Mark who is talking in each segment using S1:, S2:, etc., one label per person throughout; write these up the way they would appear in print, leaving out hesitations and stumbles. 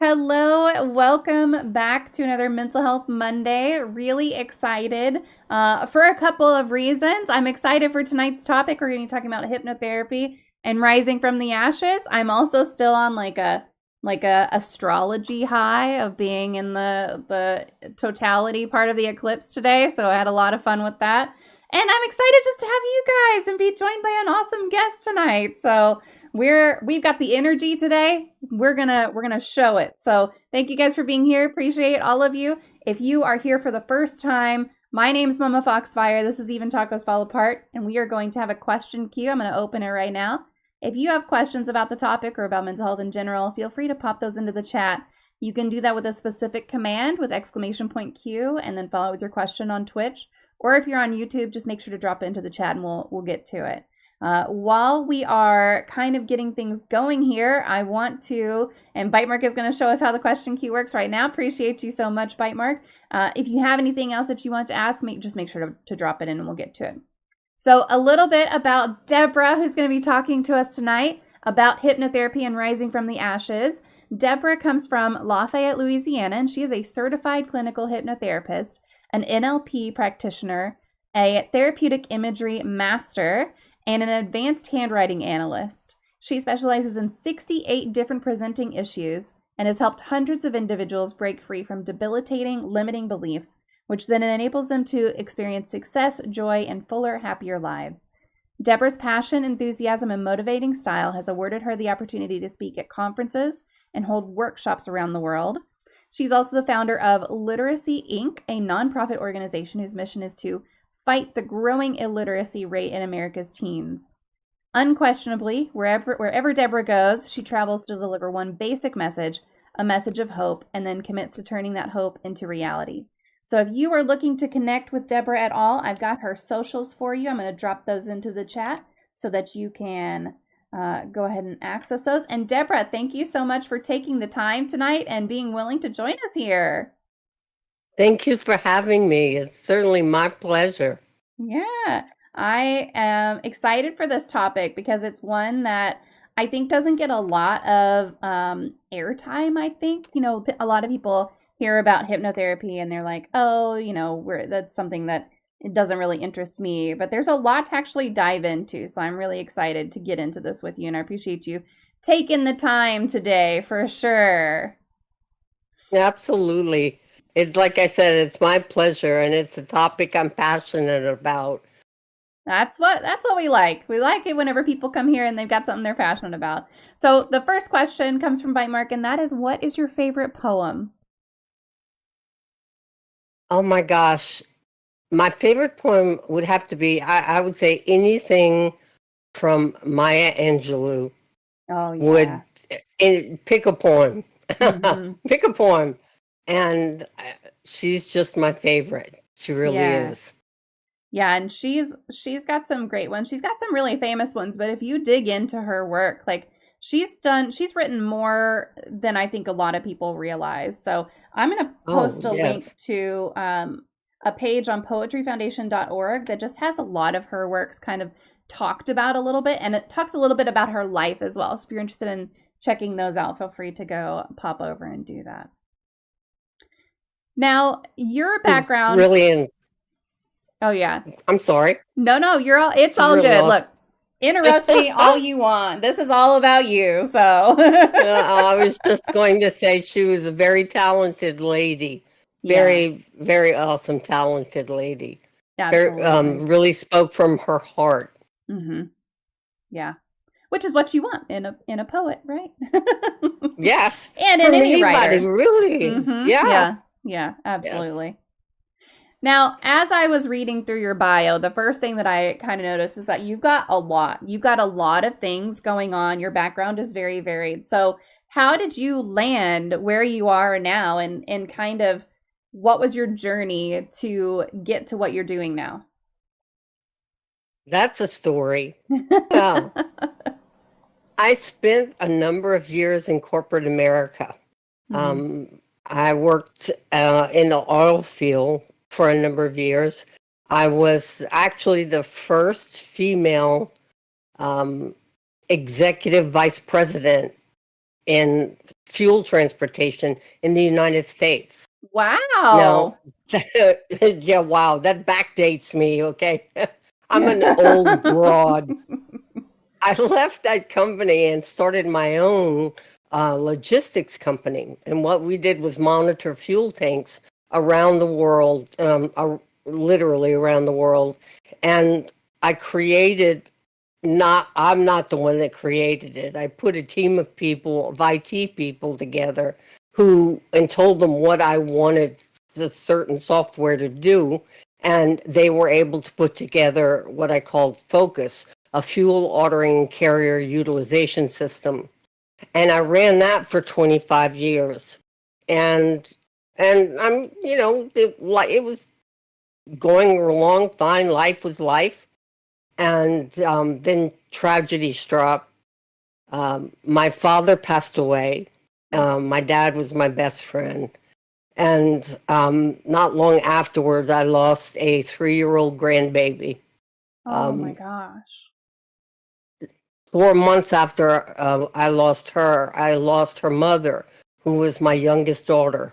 S1: Hello, welcome back to another Mental Health Monday. Really excited for a couple of reasons. I'm excited for tonight's topic. We're going to be talking about hypnotherapy and rising from the ashes. I'm also still on like a astrology high of being in the totality part of the eclipse today. So I had a lot of fun with that. And I'm excited just to have you guys and be joined by an awesome guest tonight. So we've got the energy today. We're gonna show it. So thank you guys for being here. Appreciate all of you. If you are here for the first time, my name's MommaFoxFire. This is Even Tacos Fall Apart, and we are going to have a question queue. I'm going to open it right now. If you have questions about the topic or about mental health in general, feel free to pop those into the chat. You can do that with a specific command with !Q and then follow it with your question on Twitch. Or if you're on YouTube, just make sure to drop it into the chat and we'll get to it. While we are kind of getting things going here, I want to, and Bite Mark is going to show us how the question queue works right now. Appreciate you so much, Bite Mark. If you have anything else that you want to ask, just make sure to drop it in and we'll get to it. So a little bit about Deborah, who's going to be talking to us tonight about hypnotherapy and rising from the ashes. Deborah comes from Lafayette, Louisiana, and she is a certified clinical hypnotherapist, an NLP practitioner, a therapeutic imagery master, and an advanced handwriting analyst. She specializes in 68 different presenting issues and has helped hundreds of individuals break free from debilitating, limiting beliefs, which then enables them to experience success, joy, and fuller, happier lives. Deborah's passion, enthusiasm, and motivating style has awarded her the opportunity to speak at conferences and hold workshops around the world. She's also the founder of Literacy Inc., a nonprofit organization whose mission is to fight the growing illiteracy rate in America's teens. Unquestionably, wherever Deborah goes, she travels to deliver one basic message, a message of hope, and then commits to turning that hope into reality. So if you are looking to connect with Deborah at all, I've got her socials for you. I'm going to drop those into the chat so that you can go ahead and access those. And Deborah, thank you so much for taking the time tonight and being willing to join us here.
S2: Thank you for having me. It's certainly my pleasure.
S1: Yeah, I am excited for this topic because it's one that I think doesn't get a lot of airtime, I think. You know, a lot of people hear about hypnotherapy and they're like, oh, that's something that it doesn't really interest me. But there's a lot to actually dive into. So I'm really excited to get into this with you. And I appreciate you taking the time today for sure.
S2: Absolutely. It's like I said, it's my pleasure, and it's a topic I'm passionate about.
S1: That's what we like. We like it whenever people come here and they've got something they're passionate about. So the first question comes from Bite Mark, and that is, what is your favorite poem?
S2: Oh my gosh. My favorite poem would have to be, I would say anything from Maya Angelou.
S1: Oh, yeah.
S2: Pick a poem.
S1: Mm-hmm.
S2: Pick a poem. And she's just my favorite. She really is.
S1: Yeah, and she's got some great ones. She's got some really famous ones, but if you dig into her work, like she's written more than I think a lot of people realize. So I'm going to post a link to a page on poetryfoundation.org that just has a lot of her works kind of talked about a little bit, and it talks a little bit about her life as well. So if you're interested in checking those out, feel free to go pop over and do that. Now, your background... Oh, yeah.
S2: I'm sorry.
S1: No, it's all good. Awesome. Look, interrupt me all you want. This is all about you, so.
S2: I was just going to say she was a very talented lady. Very, very awesome, talented lady.
S1: Absolutely.
S2: Really spoke from her heart.
S1: Mm-hmm. Yeah. Which is what you want in a poet, right?
S2: Yes.
S1: And in any writer.
S2: Really.
S1: Mm-hmm. Yeah, absolutely. Yes. Now, as I was reading through your bio, the first thing that I kind of noticed is that you've got a lot. You've got a lot of things going on. Your background is very varied. So how did you land where you are now, and kind of what was your journey to get to what you're doing now?
S2: That's a story. Well, I spent a number of years in corporate America. Mm-hmm. I worked in the oil field for a number of years. I was actually the first female executive vice president in fuel transportation in the United States. Now,
S1: Wow.
S2: yeah, wow, that backdates me, okay? I'm an old broad. I left that company and started my own logistics company. And what we did was monitor fuel tanks around the world, literally around the world. And I created, I'm not the one that created it. I put a team of people, of IT people together and told them what I wanted the certain software to do. And they were able to put together what I called Focus, a fuel ordering carrier utilization system. And I ran that for 25 years. And I'm, it was going along fine. Life was life. And then tragedy struck. My father passed away. My dad was my best friend. And not long afterwards, I lost a 3-year-old grandbaby.
S1: Oh my gosh.
S2: 4 months after I lost her mother, who was my youngest daughter,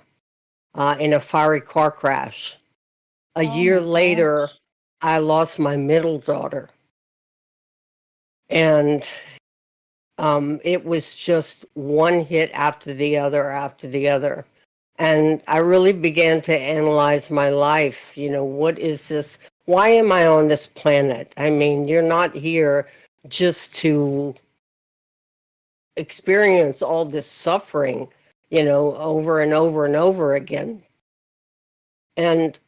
S2: in a fiery car crash. A
S1: Oh
S2: year
S1: my
S2: later,
S1: gosh.
S2: I lost my middle daughter. And it was just one hit after the other. And I really began to analyze my life. What is this? Why am I on this planet? I mean, you're not here just to experience all this suffering, over and over and over again. And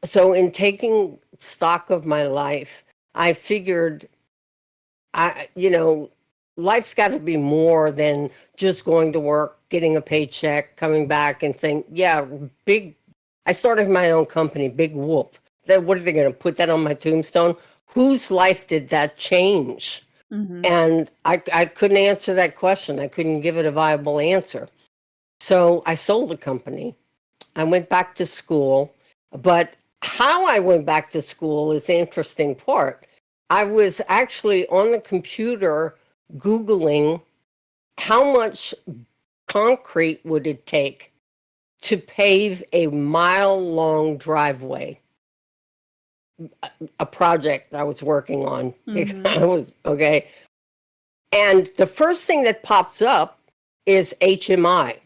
S2: so in taking stock of my life, I figured life's got to be more than just going to work, getting a paycheck, coming back and saying, yeah, I started my own company, Big Whoop. What are they going to put that on my tombstone? Whose life did that change?
S1: Mm-hmm.
S2: And I couldn't answer that question. I couldn't give it a viable answer. So I sold the company. I went back to school. But how I went back to school is the interesting part. I was actually on the computer Googling how much concrete would it take to pave a mile-long driveway. A project I was working on.
S1: Mm-hmm.
S2: I was okay. And the first thing that pops up is HMI,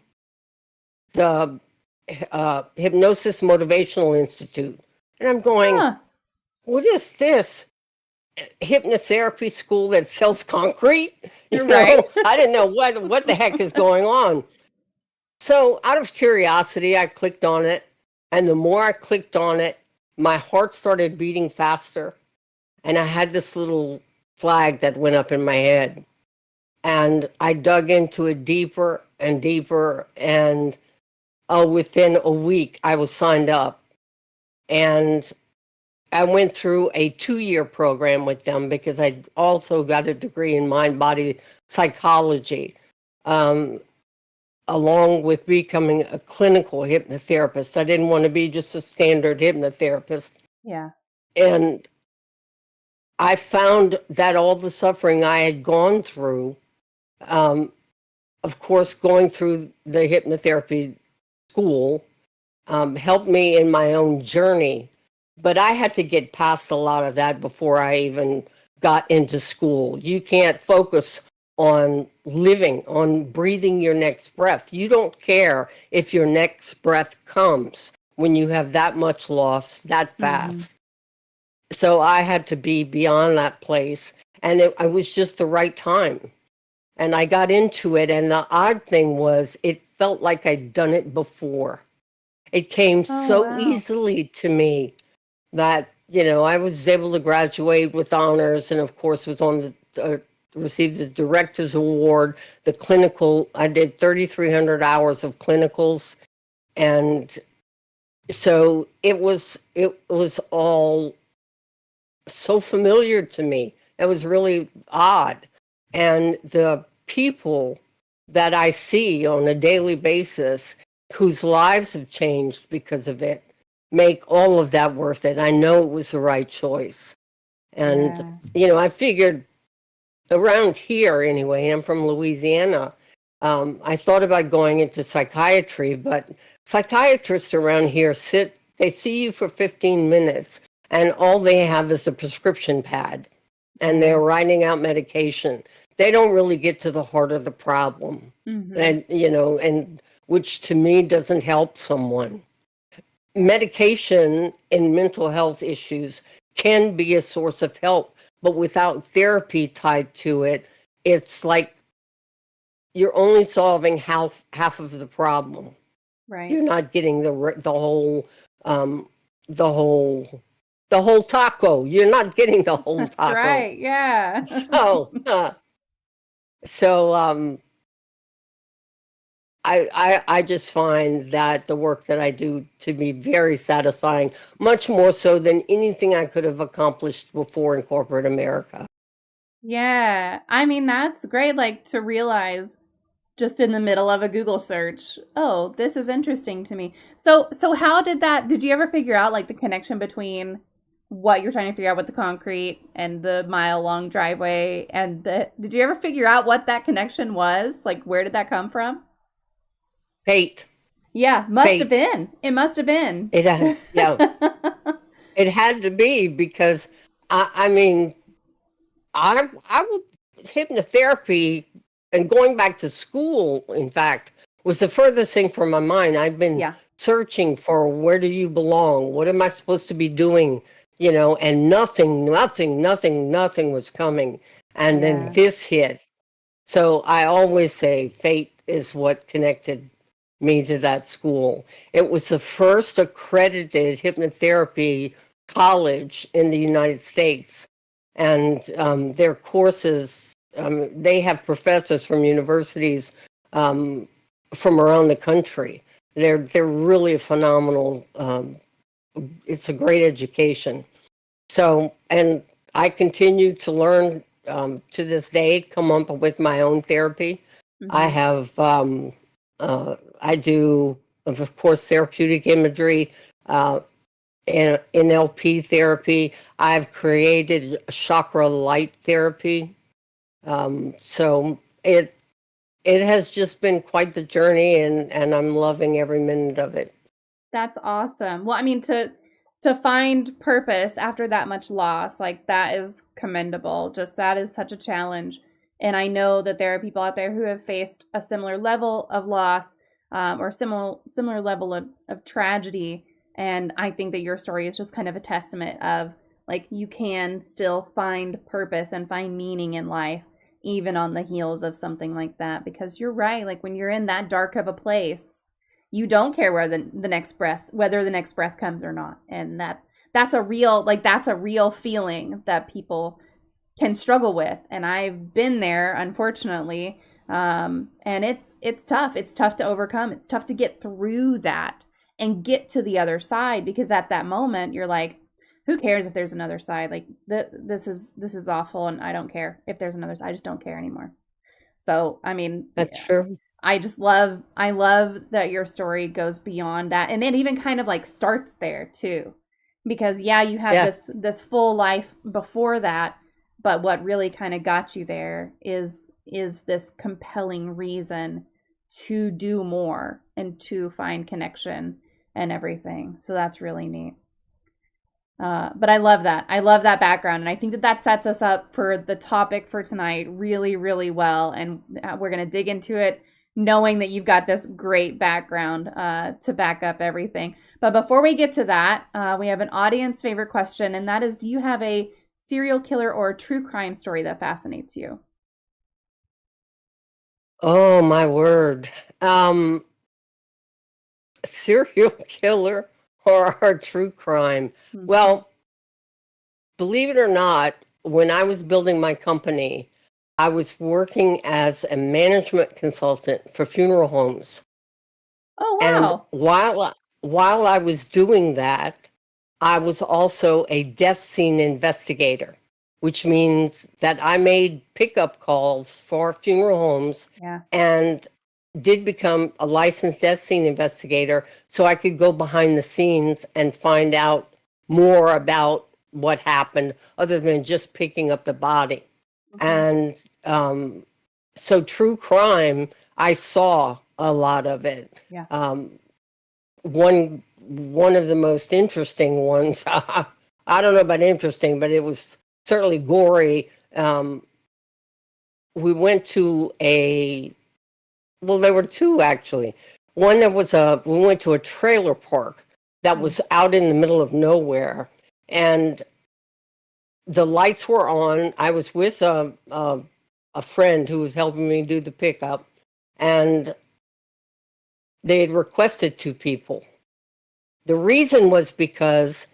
S2: the Hypnosis Motivational Institute. And I'm going, what is this? Hypnotherapy school that sells concrete?
S1: You're right.
S2: I didn't know what the heck is going on. So out of curiosity, I clicked on it. And the more I clicked on it, my heart started beating faster. And I had this little flag that went up in my head. And I dug into it deeper and deeper. And within a week, I was signed up. And I went through a 2-year program with them because I also got a degree in mind-body psychology, along with becoming a clinical hypnotherapist. I didn't want to be just a standard hypnotherapist.
S1: Yeah.
S2: And I found that all the suffering I had gone through, of course, going through the hypnotherapy school, helped me in my own journey. But I had to get past a lot of that before I even got into school. You can't focus on living, on breathing your next breath. You don't care if your next breath comes when you have that much loss that fast. Mm-hmm. So I had to be beyond that place. And it was just the right time. And I got into it. And the odd thing was, it felt like I'd done it before. It came so easily to me that, I was able to graduate with honors and, of course, was on received the Director's Award, the clinical. I did 3,300 hours of clinicals. And so it was all so familiar to me. It was really odd. And the people that I see on a daily basis whose lives have changed because of it make all of that worth it. I know it was the right choice. And, I figured around here anyway, I'm from Louisiana, I thought about going into psychiatry, but psychiatrists around here they see you for 15 minutes and all they have is a prescription pad and they're writing out medication. They don't really get to the heart of the problem. And, and which to me doesn't help someone. Medication in mental health issues can be a source of help, but without therapy tied to it, it's like you're only solving half of the problem.
S1: Right.
S2: You're not getting the whole taco. You're not getting the whole taco.
S1: That's right. Yeah.
S2: So I just find that the work that I do to be very satisfying, much more so than anything I could have accomplished before in corporate America.
S1: Yeah. I mean, that's great, like, to realize just in the middle of a Google search, oh, this is interesting to me. So how did you ever figure out, like, the connection between what you're trying to figure out with the concrete and the mile-long driveway and did you ever figure out what that connection was? Like, where did that come from?
S2: Fate.
S1: Yeah, must have been. It must have been.
S2: It had, yeah. It had to be because I mean, I would hypnotherapy and going back to school, in fact, was the furthest thing from my mind. I've been searching for where do you belong? What am I supposed to be doing? And nothing was coming. And then this hit. So I always say fate is what connected me to that school. It was the first accredited hypnotherapy college in the United States. And their courses, they have professors from universities from around the country. They're really a phenomenal, it's a great education. So, and I continue to learn to this day, come up with my own therapy. I have, I do, of course, therapeutic imagery, and NLP therapy. I've created chakra light therapy. So it has just been quite the journey, and I'm loving every minute of it.
S1: That's awesome. Well, I mean, to find purpose after that much loss, like, that is commendable. Just that is such a challenge. And I know that there are people out there who have faced a similar level of loss, or similar level of tragedy. And I think that your story is just kind of a testament of, like, you can still find purpose and find meaning in life, even on the heels of something like that. Because you're right, like, when you're in that dark of a place, you don't care whether the next breath comes or not. And that's a real feeling that people can struggle with. And I've been there, unfortunately. And it's tough. It's tough to overcome. It's tough to get through that and get to the other side, because at that moment you're like, who cares if there's another side? Like, this is awful, and I don't care if there's another side. I just don't care anymore. So, I mean,
S2: that's true.
S1: I love that your story goes beyond that, and it even kind of, like, starts there too, because you have this full life before that, but what really kind of got you there is this compelling reason to do more and to find connection and everything. So that's really neat. But I love that. I love that background. And I think that sets us up for the topic for tonight really, really well. And we're going to dig into it knowing that you've got this great background to back up everything. But before we get to that, we have an audience favorite question. And that is, do you have a serial killer or a true crime story that fascinates you?
S2: Oh, my word. Serial killer or true crime? Mm-hmm. Well, believe it or not, when I was building my company, I was working as a management consultant for funeral homes.
S1: Oh, wow.
S2: And while I was doing that, I was also a death scene investigator, which means that I made pickup calls for funeral homes and did become a licensed death scene investigator, so I could go behind the scenes and find out more about what happened other than just picking up the body.
S1: Mhm.
S2: And so true crime, I saw a lot of it.
S1: Yeah.
S2: One of the most interesting ones, I don't know about interesting, but it was certainly gory. We went to there were two actually. One that was we went to a trailer park that
S1: Mm.
S2: was out in the middle of nowhere, and the lights were on. I was with a friend who was helping me do the pickup, and they had requested two people. The reason was because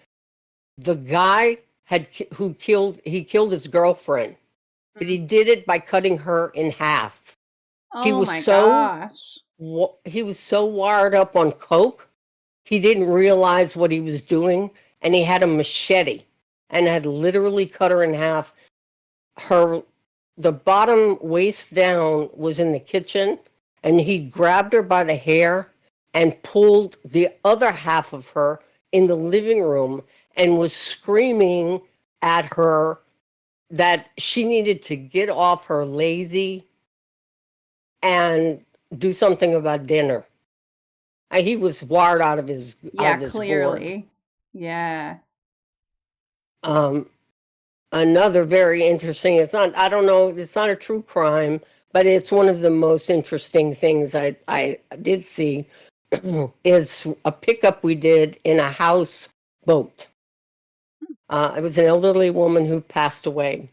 S2: the guy he killed his girlfriend, but he
S1: Mm.
S2: did it by cutting her in half. He
S1: Oh
S2: was
S1: my
S2: so
S1: gosh.
S2: he was so wired up on coke, he didn't realize what he was doing, and he had a machete and had literally cut her in half. Her The bottom waist down was in the kitchen, and he grabbed her by the hair and pulled the other half of her in the living room and was screaming at her that she needed to get off her lazy and do something about dinner. He was wired out
S1: Yeah,
S2: of his gourd.
S1: clearly. Yeah.
S2: Um, Another very interesting, it's not, I don't know, it's not a true crime, but it's one of the most interesting things I did see is a pickup we did in a houseboat. It was an elderly woman who passed away.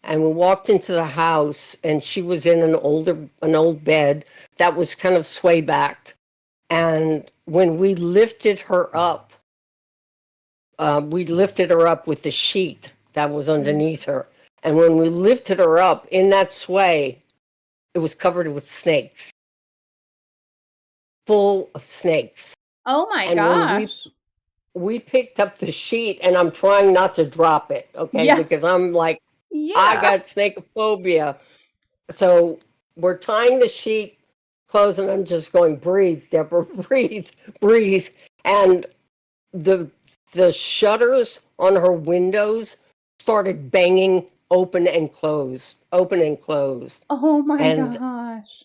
S2: And we walked into the house, and she was in an old bed that was kind of sway backed. And when we lifted her up with the sheet that was
S1: Mm.
S2: underneath her. And when we lifted her up in that sway, it was covered with snakes, full of snakes.
S1: Oh my
S2: And when
S1: gosh.
S2: we picked up the sheet, and I'm trying not to drop it, okay,
S1: Yeah.
S2: because I'm like, I
S1: Yeah.
S2: got snakeophobia. So we're tying the sheet close, and I'm just going, breathe, Deborah, breathe, breathe. And the the shutters on her windows started banging open and closed, open and closed.
S1: Oh my
S2: And
S1: gosh.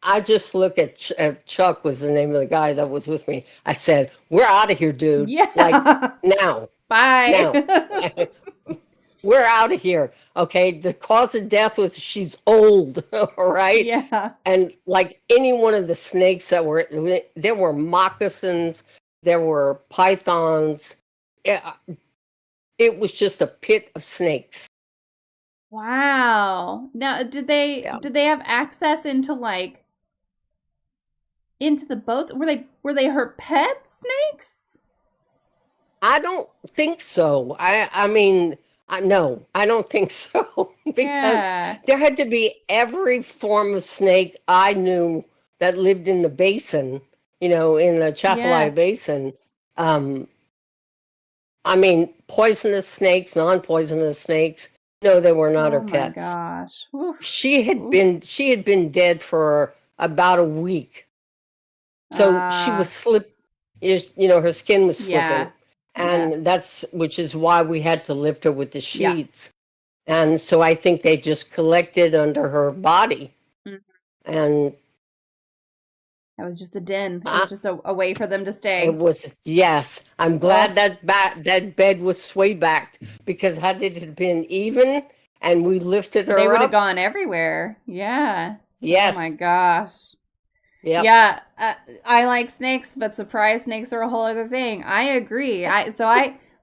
S2: I just look at Chuck, was the name of the guy that was with me. I said, "We're out of here, dude. Like
S1: Yeah.
S2: now,
S1: Bye.
S2: now." We're out of here. Okay. The cause of death was she's old. All right.
S1: Yeah.
S2: And like any one of the snakes there were moccasins, there were pythons. Yeah, it was just a pit of snakes.
S1: Wow. Now,
S2: Yeah.
S1: did they have access into like into the boats? Were they her pet snakes?
S2: I don't think so. I mean, no, I don't think so because
S1: Yeah.
S2: there had to be every form of snake I knew that lived in the basin, in the
S1: Yeah.
S2: Chaffalaya Basin. Um, I mean, poisonous snakes, non-poisonous snakes. No, they were not her
S1: Oh my
S2: pets.
S1: gosh. Oof. Oof.
S2: She had been dead for about a week. So she was
S1: Ah,
S2: her skin was
S1: yeah.
S2: slipping.
S1: Yeah.
S2: And which is why we had to lift her with the
S1: Yeah.
S2: sheets. And so I think they just collected under her body.
S1: Mhm.
S2: And
S1: That was just a den. It
S2: I,
S1: was just a way for them to
S2: it
S1: stay.
S2: was, yes, I'm glad
S1: Ugh.
S2: that bed was sway backed, because had it had been even and we lifted
S1: They
S2: her
S1: would have
S2: up,
S1: gone everywhere. Yeah. Oh my
S2: yes,
S1: gosh.
S2: yep.
S1: Yeah, I like snakes, but surprise snakes are a whole other thing. I agree.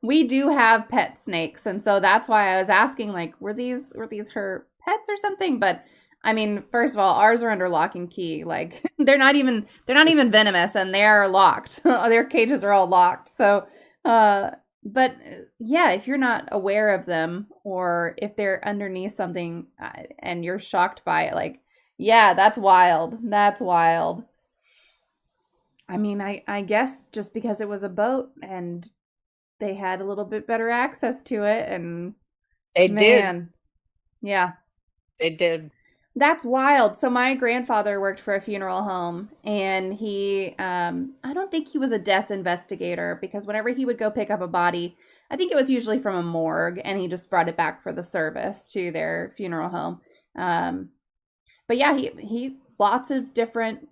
S1: We do have pet snakes, and so that's why I was asking, like, were these her pets or something? But I mean, first of all, ours are under lock and key. Like, they're not even venomous, and they are locked. Their cages are all locked. So, but yeah, if you're not aware of them, or if they're underneath something, and you're shocked by it, like. Yeah, that's wild. That's wild. I mean, I guess just because it was a boat and they had a little bit better access to it, and
S2: They did.
S1: man, yeah.
S2: They did.
S1: That's wild. So my grandfather worked for a funeral home, and I don't think he was a death investigator, because whenever he would go pick up a body, I think it was usually from a morgue, and he just brought it back for the service to their funeral home. But yeah, he lots of different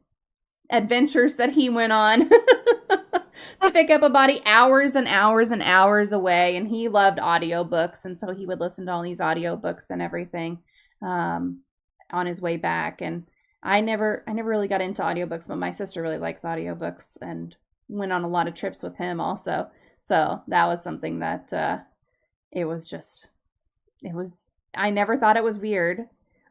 S1: adventures that he went on to pick up a body hours and hours and hours away. And he loved audiobooks, and so he would listen to all these audiobooks and everything on his way back. And I never really got into audiobooks, but my sister really likes audiobooks and went on a lot of trips with him also. So that was something that I never thought it was weird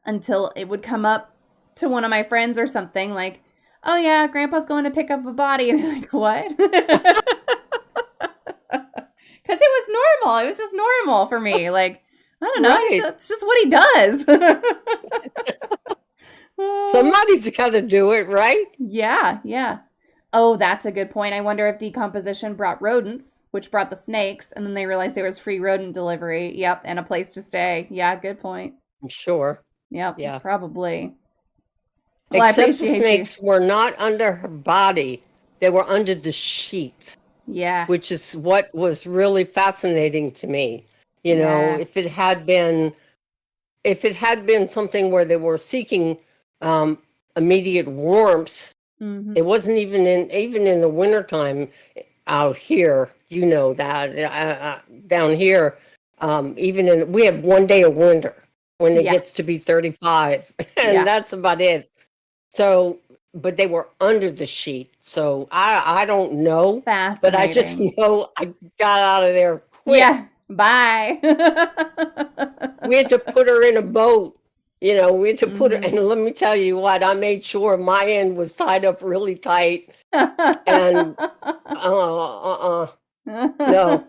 S1: until it would come up to one of my friends or something like, oh yeah, Grandpa's going to pick up a body. And they're like, what? Because it was normal. It was just normal for me. Like, I don't know.
S2: Right.
S1: It's just what he does.
S2: Somebody's got to do it, right?
S1: Yeah. Oh, that's a good point. I wonder if decomposition brought rodents, which brought the snakes, and then they realized there was free rodent delivery. Yep, and a place to stay. Yeah, good point.
S2: I'm sure.
S1: Yep,
S2: Yeah.
S1: Probably. Well,
S2: Except
S1: I
S2: the
S1: appreciate
S2: snakes were not under her body. They were under the sheet,
S1: Yeah.
S2: which is what was really fascinating to me. You know,
S1: Yeah.
S2: if it had been something where they were seeking immediate warmth,
S1: Mhm.
S2: it wasn't even in the wintertime out here, you know that down here, we have 1 day of winter when it
S1: Yeah.
S2: gets to be 35, and
S1: Yeah.
S2: that's about it. So, but they were under the sheet, so I don't know, but I just
S1: Fascinating.
S2: know I got out of there quick.
S1: Yeah. Bye.
S2: We had to put her in a boat. You know, we had to put her,
S1: Mhm.
S2: and let me tell you what, I made sure my end was tied up really tight. And no.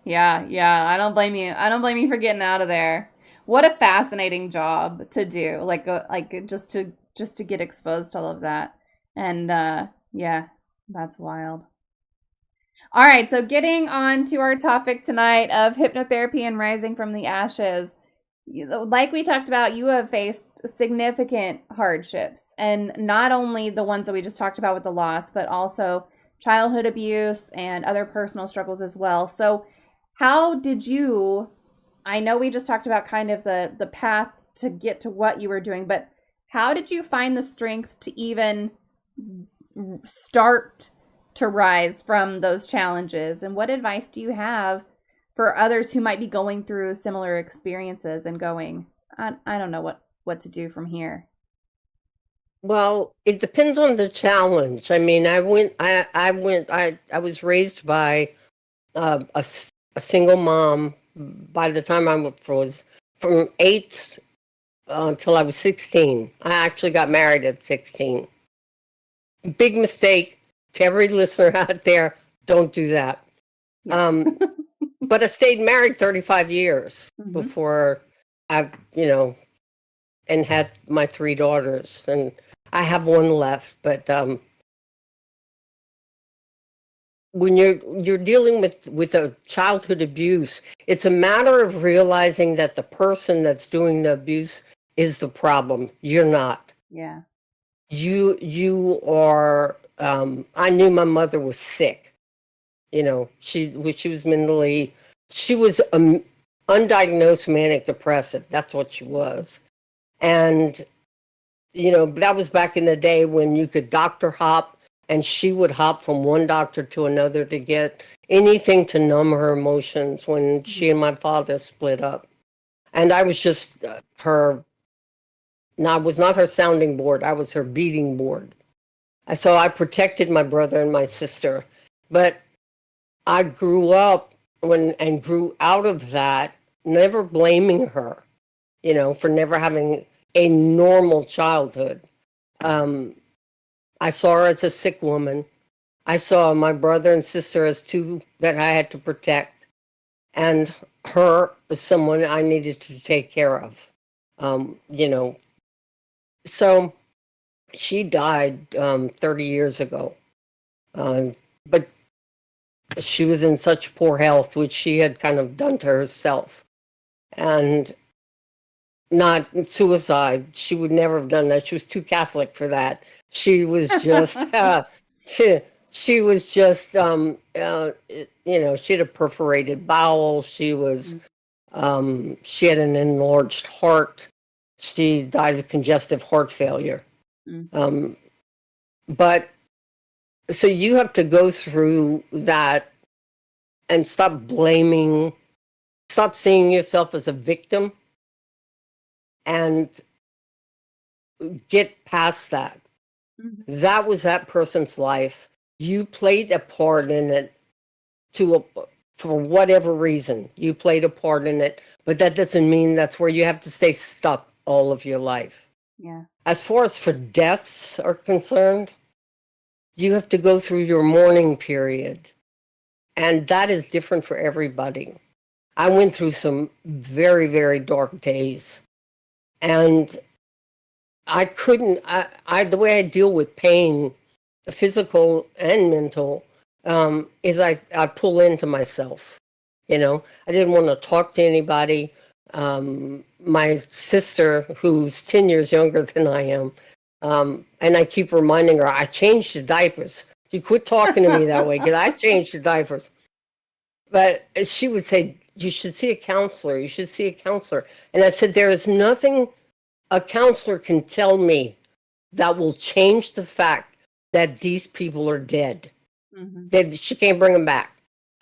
S1: Yeah. I don't blame you. I don't blame you for getting out of there. What a fascinating job to do. Like just to get exposed to all of that. And yeah, that's wild. All right, so getting on to our topic tonight of hypnotherapy and rising from the ashes. Like we talked about, you have faced significant hardships, and not only the ones that we just talked about with the loss, but also childhood abuse and other personal struggles as well. So how did you, I know we just talked about kind of the path to get to what you were doing, but how did you find the strength to even start to rise from those challenges? And what advice do you have for others who might be going through similar experiences and going, I don't know what to do from here?
S2: Well, it depends on the challenge. I mean, I was raised by a single mom. By the time I was from 8 until I was 16. I actually got married at 16. Big mistake to every listener out there. Don't do that.
S1: Yeah.
S2: But I stayed married 35 years
S1: Mhm.
S2: before I, and had my 3 daughters, and I have one left. But when you're dealing with a childhood abuse, it's a matter of realizing that the person that's doing the abuse is the problem. You're not.
S1: Yeah.
S2: You are. I knew my mother was sick. She was mentally. She was undiagnosed manic depressive. That's what she was, and that was back in the day when you could doctor hop, and she would hop from one doctor to another to get anything to numb her emotions when she and my father split up. And I was just her. No, I was not her sounding board. I was her beating board. So I protected my brother and my sister, but I grew up and grew out of that, never blaming her, for never having a normal childhood. I saw her as a sick woman. I saw my brother and sister as two that I had to protect, and her as someone I needed to take care of. So she died 30 years ago, but she was in such poor health, which she had kind of done to herself, and not suicide. She would never have done that. She was too Catholic for that. She was just She was just, she had a perforated bowel. She had an enlarged heart. She died of congestive heart failure.
S1: Mm.
S2: But so you have to go through that and stop seeing yourself as a victim and get past that.
S1: Mm-hmm.
S2: That was that person's life. You played a part in it for whatever reason. You played a part in it, but that doesn't mean that's where you have to stay stuck all of your life.
S1: Yeah.
S2: As far as for deaths are concerned, you have to go through your mourning period. And that is different for everybody. I went through some very, very dark days. And I couldn't, the way I deal with pain, physical and mental, is I pull into myself. I didn't want to talk to anybody. My sister, who's 10 years younger than I am, and I keep reminding her, I changed the diapers. You quit talking to me that way because I changed the diapers. But she would say, you should see a counselor. You should see a counselor. And I said, there is nothing a counselor can tell me that will change the fact that these people are dead. Mm-hmm. She can't bring them back.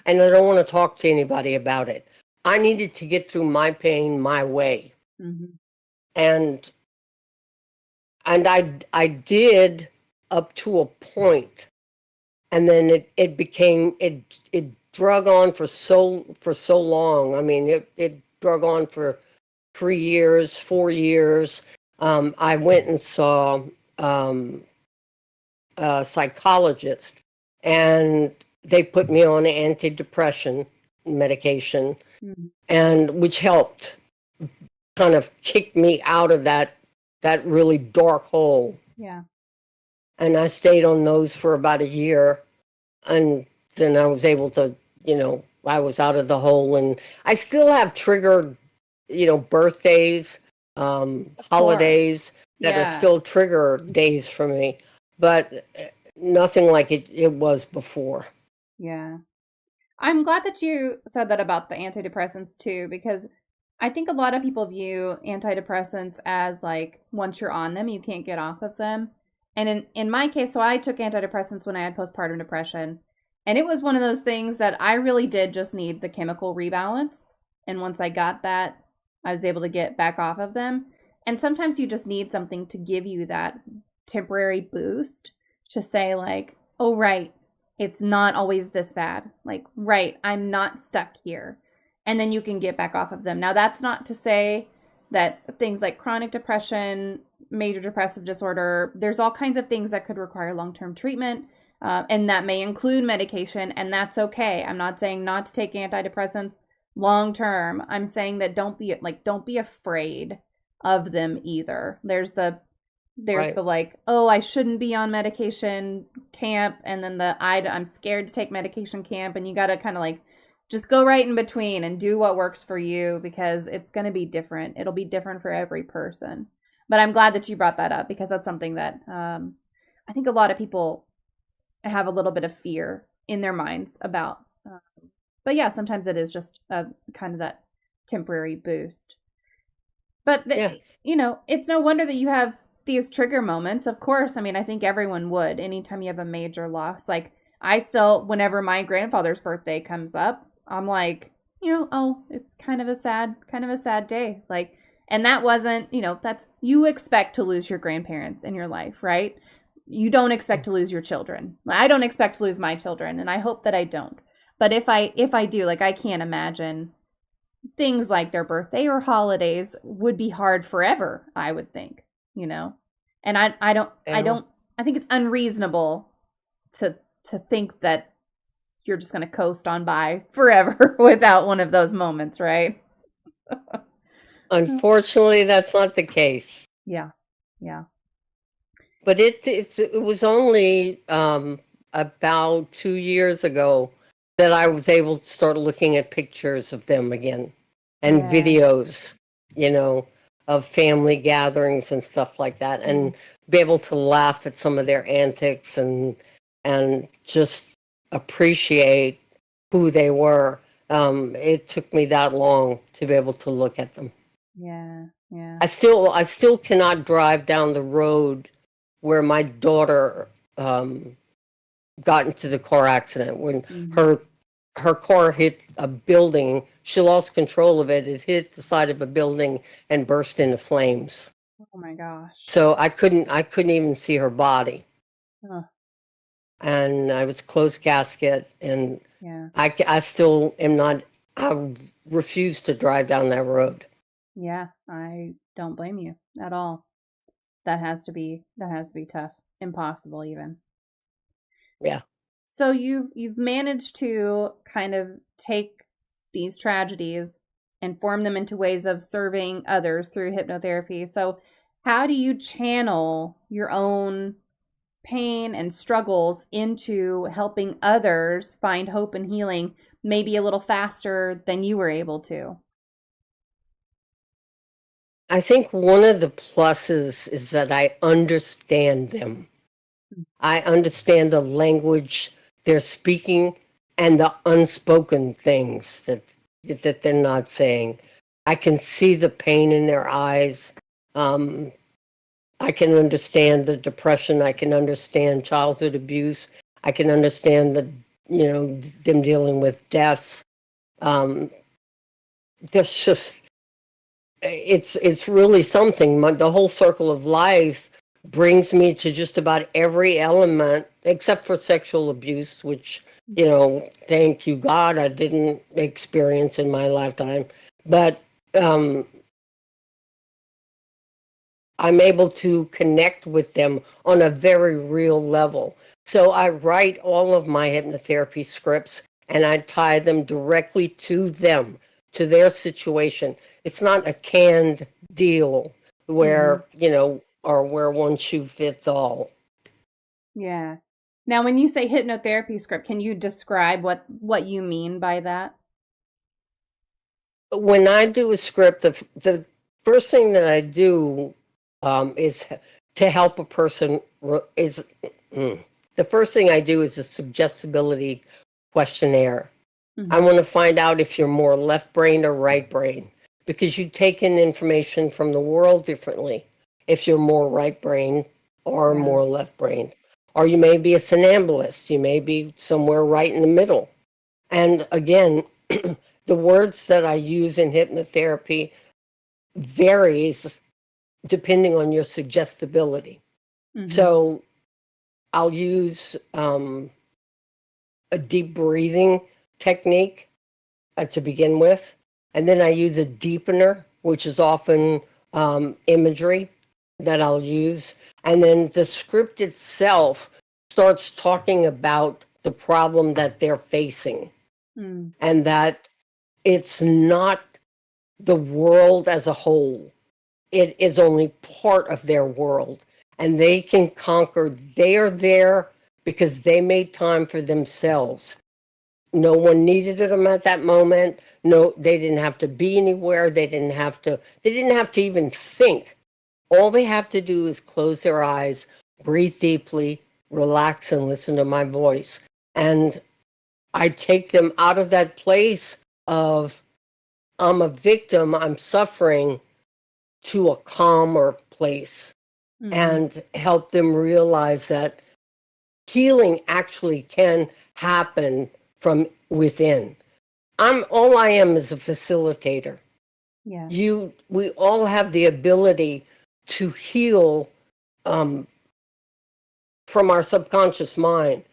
S2: And I don't want to talk to anybody about it. I needed to get through my pain my way. Mm-hmm. And I did up to a point. And then it drug on for so long. I mean, it drug on for 3 years, 4 years. I went and saw a psychologist, and they put me on antidepressant medication, and which helped kind of kick me out of that really dark hole.
S1: Yeah.
S2: And I stayed on those for about a year, and then I was able to, I was out of the hole. And I still have triggered, birthdays, holidays that are still trigger days for me, but nothing like it was before.
S1: Yeah. I'm glad that you said that about the antidepressants too, because I think a lot of people view antidepressants as like, once you're on them, you can't get off of them. And in my case, so I took antidepressants when I had postpartum depression. And it was one of those things that I really did just need the chemical rebalance. And once I got that, I was able to get back off of them. And sometimes you just need something to give you that temporary boost to say like, oh, right, it's not always this bad. Like, right, I'm not stuck here. And then you can get back off of them. Now, that's not to say that things like chronic depression, major depressive disorder, there's all kinds of things that could require long-term treatment. And that may include medication, and that's okay. I'm not saying not to take antidepressants long-term. I'm saying that don't be afraid of them either. There's the like, oh, I shouldn't be on medication camp, and then I'm scared to take medication camp, and you got to kind of like just go right in between and do what works for you, because it's going to be different. It'll be different for every person. But I'm glad that you brought that up, because that's something that I think a lot of people have a little bit of fear in their minds about. But yeah, sometimes it is just a kind of that temporary boost. But, it's no wonder that you have these trigger moments. Of course, I mean, I think everyone would anytime you have a major loss. Like, I still, whenever my grandfather's birthday comes up, I'm like, oh, it's kind of a sad day. Like, and that wasn't, you expect to lose your grandparents in your life, right? You don't expect to lose your children. I don't expect to lose my children, and I hope that I don't. But if I do, like, I can't imagine things like their birthday or holidays would be hard forever, I would think, And I think it's unreasonable to think that you're just going to coast on by forever without one of those moments, right?
S2: Unfortunately, that's not the case.
S1: Yeah. Yeah.
S2: But it was only about 2 years ago that I was able to start looking at pictures of them again and videos, of family gatherings and stuff like that, and be able to laugh at some of their antics and and just appreciate who they were. It took me that long to be able to look at them.
S1: Yeah. Yeah.
S2: I still cannot drive down the road where my daughter got into the car accident when her car hit a building. She lost control of it. It hit the side of a building and burst into flames.
S1: Oh my gosh.
S2: So I couldn't even see her body.
S1: Huh.
S2: And I was closed casket, and
S1: Yeah.
S2: I still am not. I refuse to drive down that road.
S1: Yeah. I don't blame you at all. That has to be tough. Impossible even.
S2: Yeah.
S1: So you've managed to kind of take these tragedies and form them into ways of serving others through hypnotherapy. So how do you channel your own pain and struggles into helping others find hope and healing maybe a little faster than you were able to?
S2: I think one of the pluses is that I understand them. I understand the language they're speaking and the unspoken things that they're not saying. I can see the pain in their eyes. I can understand the depression. I can understand childhood abuse. I can understand them dealing with death. There's just it's really something. The whole circle of life brings me to just about every element except for sexual abuse, which, thank you God, I didn't experience in my lifetime. But I'm able to connect with them on a very real level. So I write all of my hypnotherapy scripts and I tie them directly to them, to their situation. It's not a canned deal where, or where one shoe fits all.
S1: Yeah. Now, when you say hypnotherapy script, can you describe what you mean by that?
S2: When I do a script, the first thing that I do is to help a person the first thing I do is a suggestibility questionnaire. I want to find out if you're more left brain or right brain, because you take in information from the world differently if you're more right brain or more left brain. Or you may be a somnambulist. You may be somewhere right in the middle. And again, the words that I use in hypnotherapy varies depending on your suggestibility. So I'll use a deep breathing technique to begin with. And then I use a deepener, which is often imagery that I'll use. And then the script itself starts talking about the problem that they're facing. And that it's not the world as a whole. It is only part of their world. And they can conquer. They are there because they made time for themselves. No one needed them at that moment. No, they didn't have to be anywhere. They didn't have to even think. All they have to do is close their eyes, breathe deeply, relax, and listen to my voice. And I take them out of that place of I'm a victim, I'm suffering, to a calmer place, and help them realize that healing actually can happen from within. All I am is a facilitator.
S1: Yeah.
S2: We all have the ability to heal from our subconscious mind.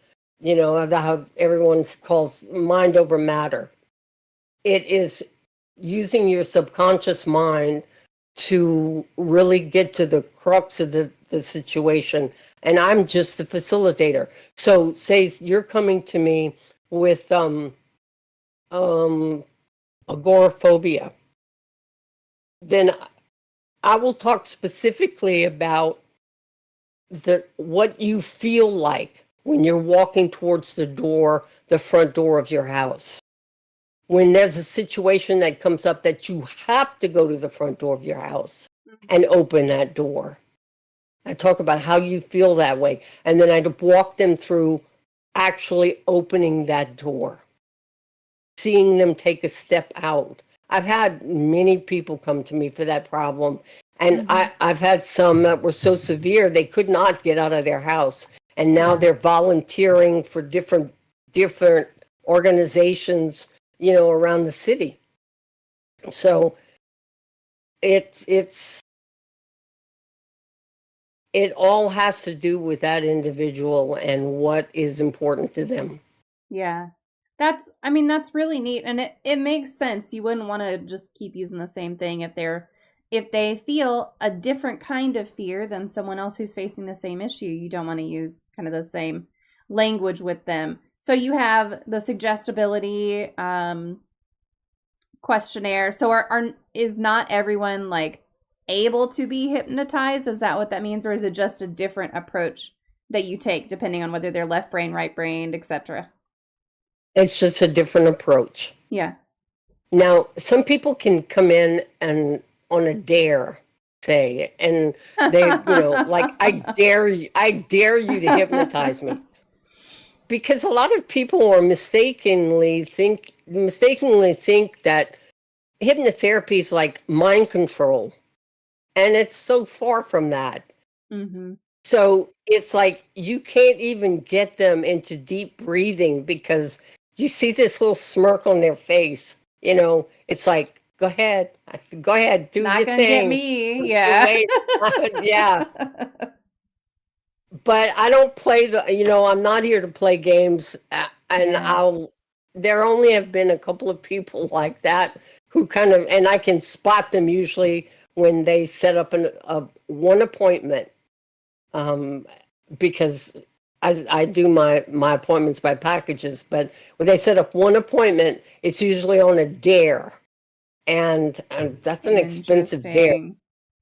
S2: How everyone calls mind over matter. It is using your subconscious mind to really get to the crux of the situation. And I'm just the facilitator. So say you're coming to me with agoraphobia, then I will talk specifically about what you feel like when you're walking towards the front door of your house. When there's a situation that comes up that you have to go to the front door of your house and open that door. I talk about how you feel that way. And then I'd walk them through actually opening that door, seeing them take a step out. I've had many people come to me for that problem. And I've had some that were so severe they could not get out of their house. And now they're volunteering for different organizations, around the city. So it all has to do with that individual and what is important to them.
S1: Yeah. That's really neat, and it makes sense. You wouldn't want to just keep using the same thing if they feel a different kind of fear than someone else who's facing the same issue. You don't want to use kind of the same language with them. So you have the suggestibility questionnaire. So is not everyone like able to be hypnotized? Is that what that means, or is it just a different approach that you take depending on whether they're left brain, right brained, etc.?
S2: It's just a different approach.
S1: Yeah.
S2: Now, some people can come in and on a dare say, and they, like, I dare you to hypnotize me. Because a lot of people are mistakenly think that hypnotherapy is like mind control. And it's so far from that.
S1: Mm-hmm.
S2: So it's like you can't even get them into deep breathing because you see this little smirk on their face. It's like, go ahead, do
S1: Not
S2: your
S1: gonna
S2: thing.
S1: get me, yeah.
S2: Yeah. But I don't play I'm not here to play games, and there only have been a couple of people like that who kind of, and I can spot them usually when they set up one appointment, because I do my appointments by packages, but when they set up one appointment, it's usually on a dare, and that's an expensive dare.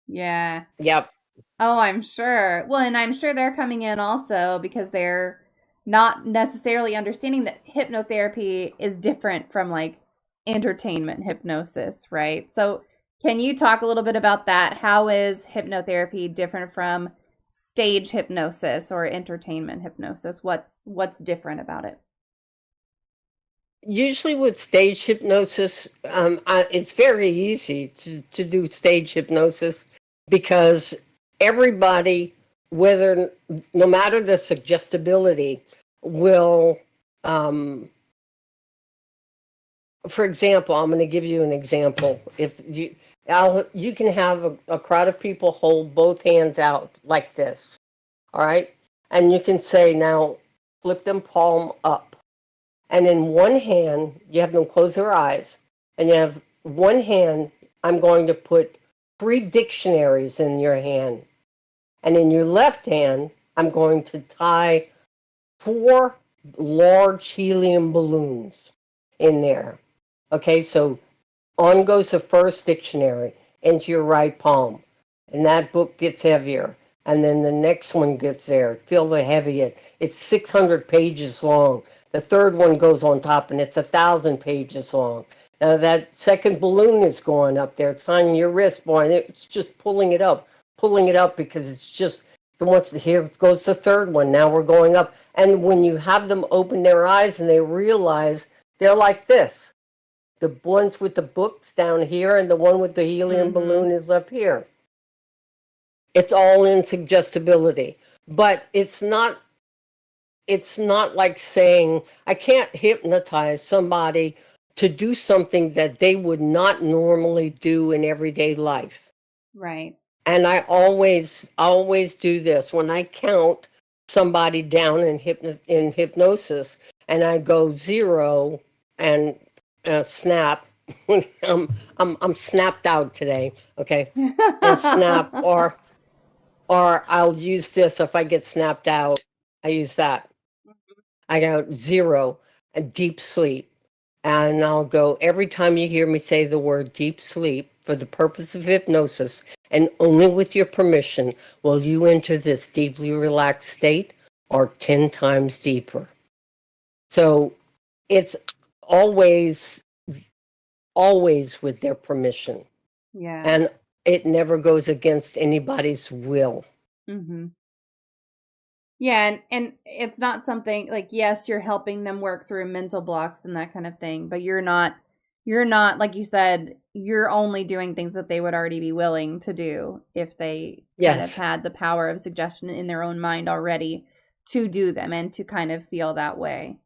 S1: Yeah.
S2: Yep.
S1: Oh, I'm sure. Well, and I'm sure they're coming in also because they're not necessarily understanding that hypnotherapy is different from like entertainment hypnosis, right? So, can you talk a little bit about that? How is hypnotherapy different from stage hypnosis or entertainment hypnosis? What's different about it?
S2: Usually with stage hypnosis, it's very easy to do stage hypnosis because everybody, no matter the suggestibility, will, for example, I'm going to give you an example. If you can have a crowd of people hold both hands out like this, all right? And you can say, now flip them palm up. And in one hand, you have them close their eyes. And you have one hand, I'm going to put 3 dictionaries in your hand. And in your left hand, I'm going to tie 4 large helium balloons in there. Okay, so on goes the first dictionary into your right palm. And that book gets heavier. And then the next one gets there. Feel the heavy. It's 600 pages long. The third one goes on top, and it's 1,000 pages long. Now that second balloon is going up there. It's on your wrist, boy, and it's just pulling it up because it's just here goes the third one. Now we're going up. And when you have them open their eyes and they realize they're like this, the ones with the books down here and the one with the helium balloon is up here. It's all in suggestibility, but it's not like saying I can't hypnotize somebody to do something that they would not normally do in everyday life.
S1: Right.
S2: And I always do this when I count somebody down in hypnosis, and I go 0 and snap. I'm snapped out today. Okay, and snap, or I'll use this if I get snapped out. I use that. I go 0, a deep sleep. And I'll go, every time you hear me say the word deep sleep, for the purpose of hypnosis, and only with your permission, will you enter this deeply relaxed state or 10 times deeper. So it's always with their permission.
S1: Yeah.
S2: And it never goes against anybody's will.
S1: Mm-hmm. Yeah, and it's not something like, yes, you're helping them work through mental blocks and that kind of thing, but you're not like you said, you're only doing things that they would already be willing to do if they kind of
S2: Yes.
S1: had the power of suggestion in their own mind already to do them and to kind of feel that way.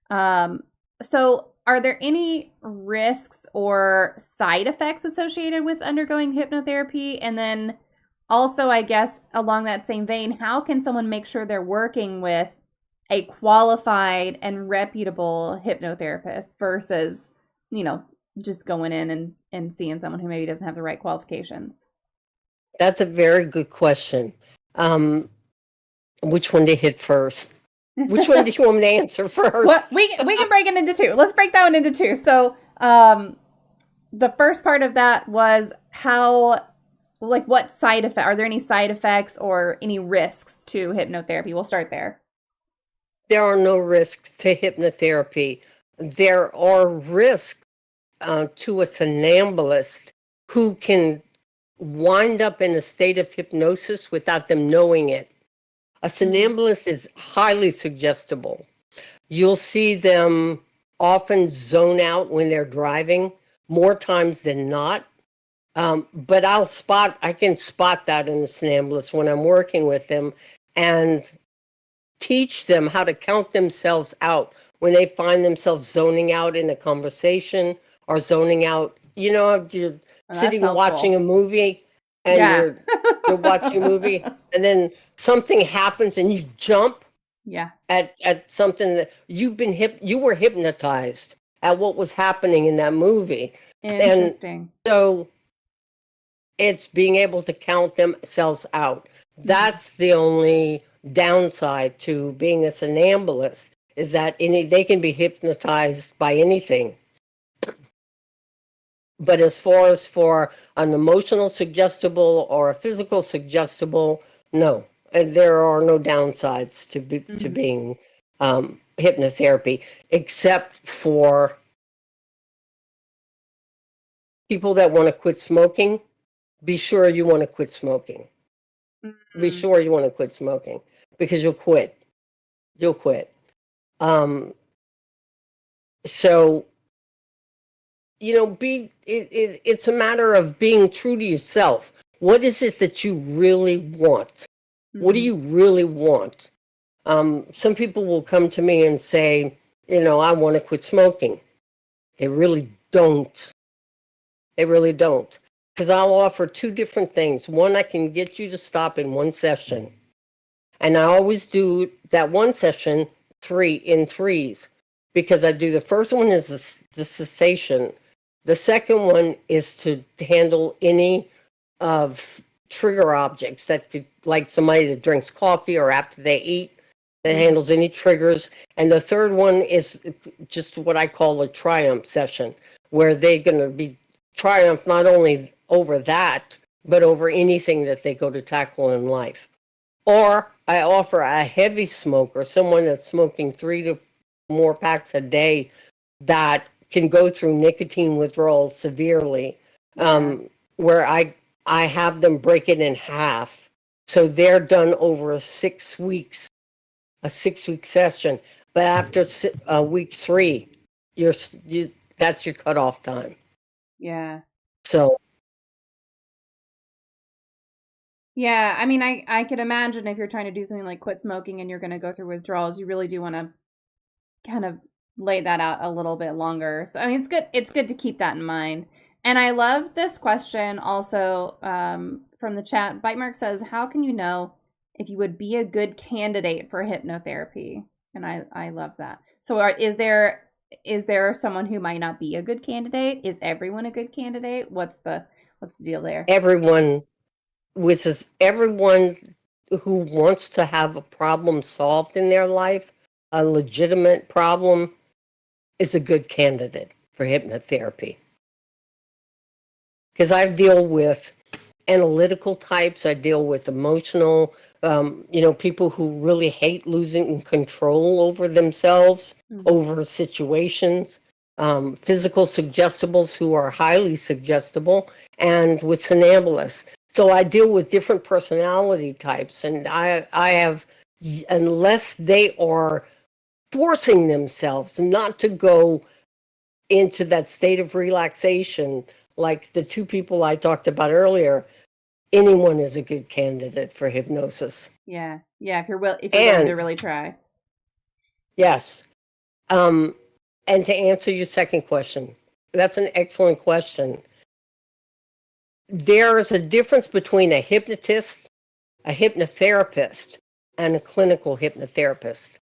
S1: Um, so are there any risks or side effects associated with undergoing hypnotherapy? And then also, I guess, along that same vein, how can someone make sure they're working with a qualified and reputable hypnotherapist versus, you know, just going in and seeing someone who maybe doesn't have the right qualifications?
S2: That's a very good question. Which one to hit first? Which one do you want me to answer first?
S1: Well, we can break it into two. Let's break that one into two. So, the first part of that was how, like, what side effect, are there any side effects or any risks to hypnotherapy? We'll start there.
S2: There are no risks to hypnotherapy. There are risks to a somnambulist who can wind up in a state of hypnosis without them knowing it. A somnambulist is highly suggestible. You'll see them often zone out when they're driving, more times than not. But I can spot that in a somnambulist when I'm working with them and teach them how to count themselves out when they find themselves zoning out in a conversation or zoning out. You're sitting watching a movie and
S1: Yeah.
S2: you're watching a movie and then something happens and you jump
S1: Yeah.
S2: at something that you were hypnotized at what was happening in that movie.
S1: Interesting.
S2: So it's being able to count themselves out. That's the only downside to being a somnambulist, is that they can be hypnotized by anything. But as far as for an emotional suggestible or a physical suggestible, no. And there are no downsides to being hypnotherapy, except for people that want to quit smoking. Be sure you want to quit smoking. Be sure you want to quit smoking because you'll quit. You'll quit. So, it's a matter of being true to yourself. What is it that you really want? What do you really want? Some people will come to me and say, I want to quit smoking. They really don't. They really don't. Because I'll offer two different things. One, I can get you to stop in one session. And I always do that one session in threes, because I do the first one is the cessation. The second one is to handle any of trigger objects that could, like somebody that drinks coffee or after they eat, that handles any triggers. And the third one is just what I call a triumph session, where they're going to be triumph not only over that, but over anything that they go to tackle in life. Or I offer a heavy smoker, someone that's smoking 3 to more packs a day, that can go through nicotine withdrawal severely, where I have them break it in half. So they're done over a 6 week session. But after week 3, that's your cutoff time.
S1: Yeah.
S2: So.
S1: Yeah, I mean, I could imagine if you're trying to do something like quit smoking and you're going to go through withdrawals, you really do want to kind of lay that out a little bit longer. So, I mean, it's good to keep that in mind. And I love this question also from the chat. Bitemark says, how can you know if you would be a good candidate for hypnotherapy? And I love that. So is there someone who might not be a good candidate? Is everyone a good candidate? What's the deal there?
S2: Everyone who wants to have a problem solved in their life, a legitimate problem, is a good candidate for hypnotherapy. Because I deal with analytical types, I deal with emotional, people who really hate losing control over themselves, over situations, physical suggestibles who are highly suggestible, and with somnambulists. So I deal with different personality types, and I have unless they are forcing themselves not to go into that state of relaxation, like the two people I talked about earlier, anyone is a good candidate for hypnosis.
S1: Yeah. If you're willing to really try.
S2: Yes. And to answer your second question, that's an excellent question. There's a difference between a hypnotist, a hypnotherapist, and a clinical hypnotherapist.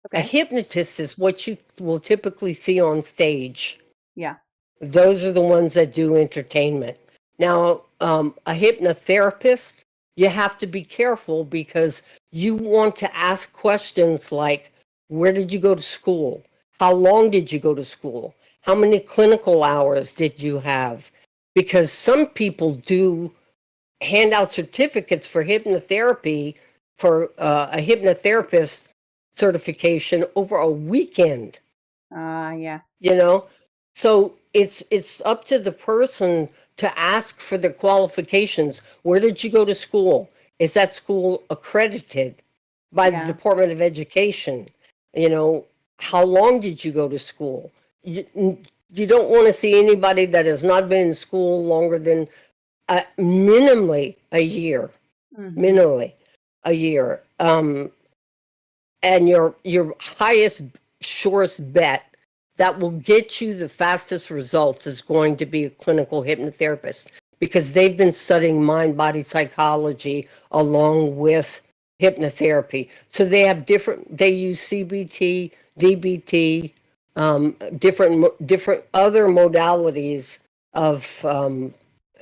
S2: Okay. A hypnotist is what you will typically see on stage.
S1: Yeah.
S2: Those are the ones that do entertainment. Now, a hypnotherapist, you have to be careful because you want to ask questions like, where did you go to school? How long did you go to school? How many clinical hours did you have? Because some people do hand out certificates for hypnotherapy, for a hypnotherapist certification over a weekend.
S1: Yeah.
S2: You know, so it's up to the person to ask for the qualifications. Where did you go to school? Is that school accredited by the Department of Education? You know, how long did you go to school? You don't want to see anybody that has not been in school longer than minimally a year. Minimally a year. And your highest, surest bet that will get you the fastest results is going to be a clinical hypnotherapist, because they've been studying mind-body psychology along with hypnotherapy. So they have they use CBT, DBT, different other modalities of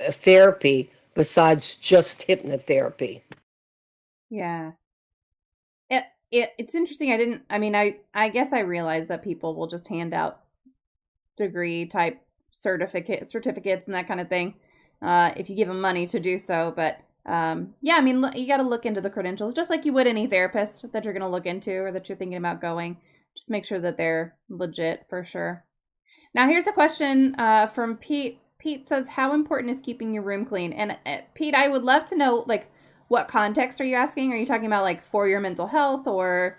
S2: therapy besides just hypnotherapy.
S1: Yeah. It's interesting. I guess I realized that people will just hand out degree type certificates and that kind of thing, if you give them money to do so. But you got to look into the credentials just like you would any therapist that you're going to look into or that you're thinking about going. Just make sure that they're legit for sure. Now here's a question from Pete. Pete says, how important is keeping your room clean? And Pete, I would love to know, like, what context are you asking? Are you talking about like for your mental health, or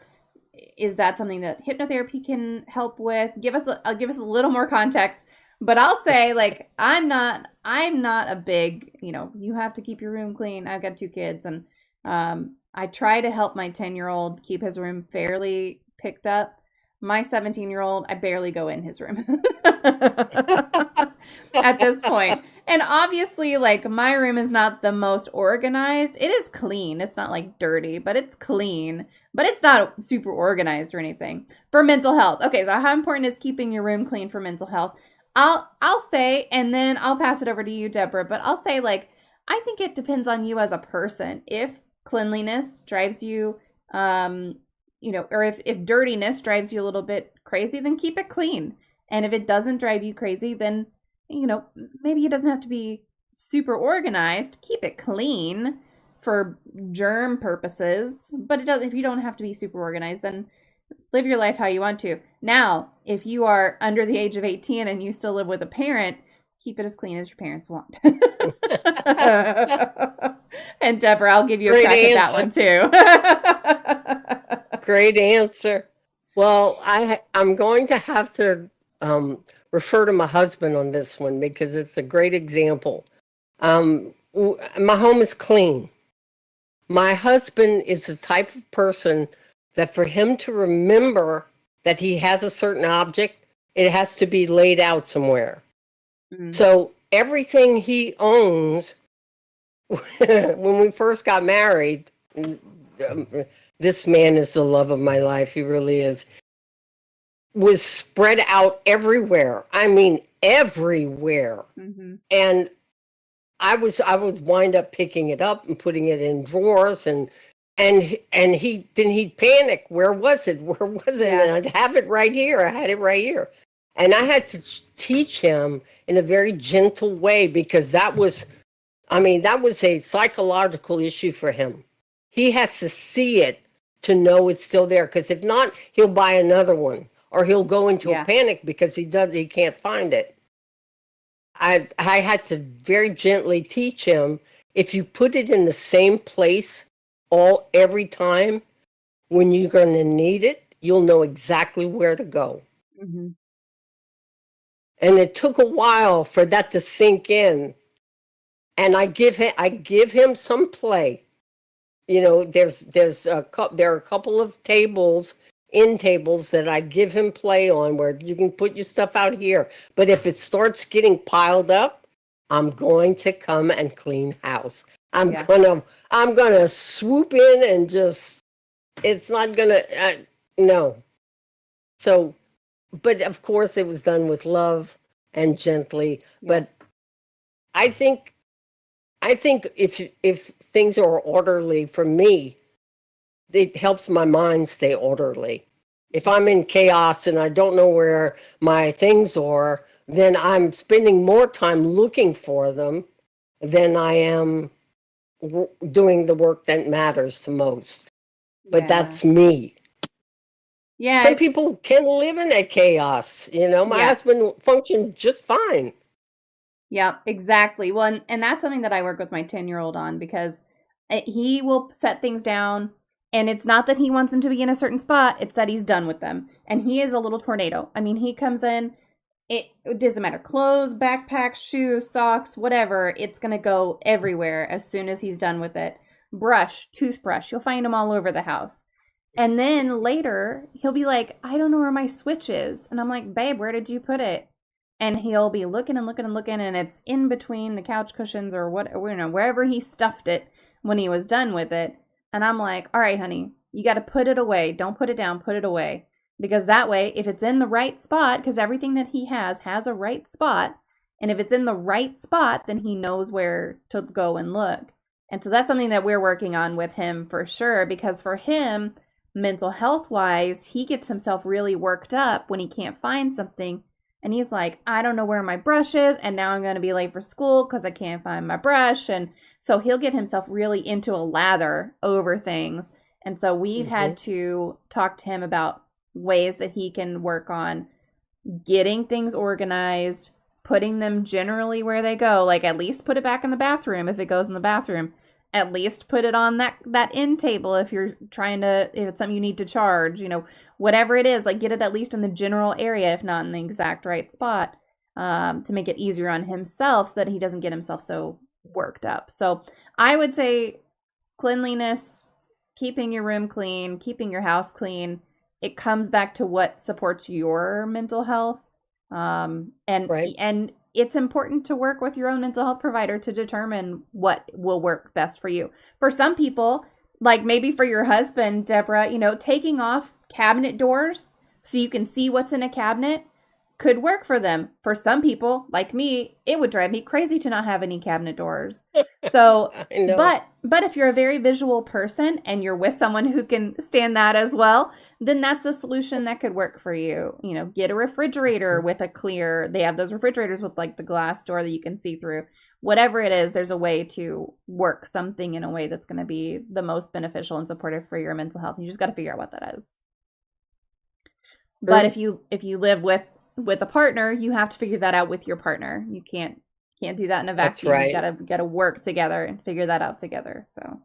S1: is that something that hypnotherapy can help with? Give us a little more context. But I'll say, like, I'm not a big, you have to keep your room clean. I've got 2 kids, and I try to help my 10-year-old keep his room fairly picked up. My 17-year-old, I barely go in his room at this point. And obviously, like, my room is not the most organized. It is clean. It's not like dirty, but it's clean. But it's not super organized or anything. For mental health. Okay, so how important is keeping your room clean for mental health? I'll say, and then I'll pass it over to you, Deborah, but I'll say, like, I think it depends on you as a person. If cleanliness drives you, or if dirtiness drives you a little bit crazy, then keep it clean. And if it doesn't drive you crazy, then, maybe it doesn't have to be super organized. Keep it clean for germ purposes, but it doesn't. If you don't have to be super organized, then live your life how you want to. Now, if you are under the age of 18 and you still live with a parent, keep it as clean as your parents want. And Deborah, I'll give you a crack at that one too.
S2: Great answer. Well, I'm going to have to refer to my husband on this one because it's a great example. My home is clean. My husband is the type of person that for him to remember that he has a certain object, it has to be laid out somewhere. Mm-hmm. So everything he owns, when we first got married, this man is the love of my life. He really is. Was spread out everywhere. I mean, everywhere. Mm-hmm. And I would wind up picking it up and putting it in drawers, and he'd panic. Where was it? Yeah. And I'd have it right here. I had it right here. And I had to teach him in a very gentle way because that was a psychological issue for him. He has to see it to know it's still there, because if not, he'll buy another one or he'll go into a panic because he can't find it. I had to very gently teach him, if you put it in the same place every time, when you're going to need it, you'll know exactly where to go.
S1: Mm-hmm.
S2: And it took a while for that to sink in. And I give him some play. You know, there are a couple of tables that I give him play on where you can put your stuff out here. But if it starts getting piled up, I'm going to come and clean house. I'm gonna swoop in and just, it's not gonna, no. So, but of course it was done with love and gently.
S1: Yeah.
S2: But I think if things are orderly for me, it helps my mind stay orderly. If I'm in chaos and I don't know where my things are, then I'm spending more time looking for them than I am doing the work that matters the most. But that's me.
S1: Yeah.
S2: Some people can live in that chaos. You know, my husband functioned just fine.
S1: Yeah, exactly. Well, and that's something that I work with my 10-year-old on, because he will set things down, and it's not that he wants them to be in a certain spot, it's that he's done with them. And he is a little tornado. I mean, he comes in, it doesn't matter, clothes, backpacks, shoes, socks, whatever, it's going to go everywhere as soon as he's done with it. Brush, toothbrush, you'll find them all over the house. And then later, he'll be like, I don't know where my switch is. And I'm like, babe, where did you put it? And he'll be looking and looking and looking, and it's in between the couch cushions or what, you know, wherever he stuffed it when he was done with it. And I'm like, all right, honey, you got to put it away. Don't put it down, put it away. Because that way, if it's in the right spot, because everything that he has a right spot, and if it's in the right spot, then he knows where to go and look. And so that's something that we're working on with him for sure, because for him, mental health wise, he gets himself really worked up when he can't find something. And he's like, I don't know where my brush is, and now I'm going to be late for school because I can't find my brush. And so he'll get himself really into a lather over things. And so we've had to talk to him about ways that he can work on getting things organized, putting them generally where they go. Like, at least put it back in the bathroom if it goes in the bathroom. At least put it on that end table if you're trying to, if it's something you need to charge, you know, whatever it is, like get it at least in the general area, if not in the exact right spot, to make it easier on himself so that he doesn't get himself so worked up. So I would say cleanliness, keeping your room clean, keeping your house clean, it comes back to what supports your mental health. And it's important to work with your own mental health provider to determine what will work best for you. For some people, like maybe for your husband, Deborah, you know, taking off cabinet doors so you can see what's in a cabinet could work for them. For some people, like me, it would drive me crazy to not have any cabinet doors. So, but if you're a very visual person and you're with someone who can stand that as well, then that's a solution that could work for you. You know, get a refrigerator with a clear, they have those refrigerators with like the glass door that you can see through. Whatever it is, there's a way to work something in a way that's going to be the most beneficial and supportive for your mental health. You just got to figure out what that is. But if you live with a partner, you have to figure that out with your partner. You can't do that in a vacuum. That's right. You gotta work together and figure that out together. So,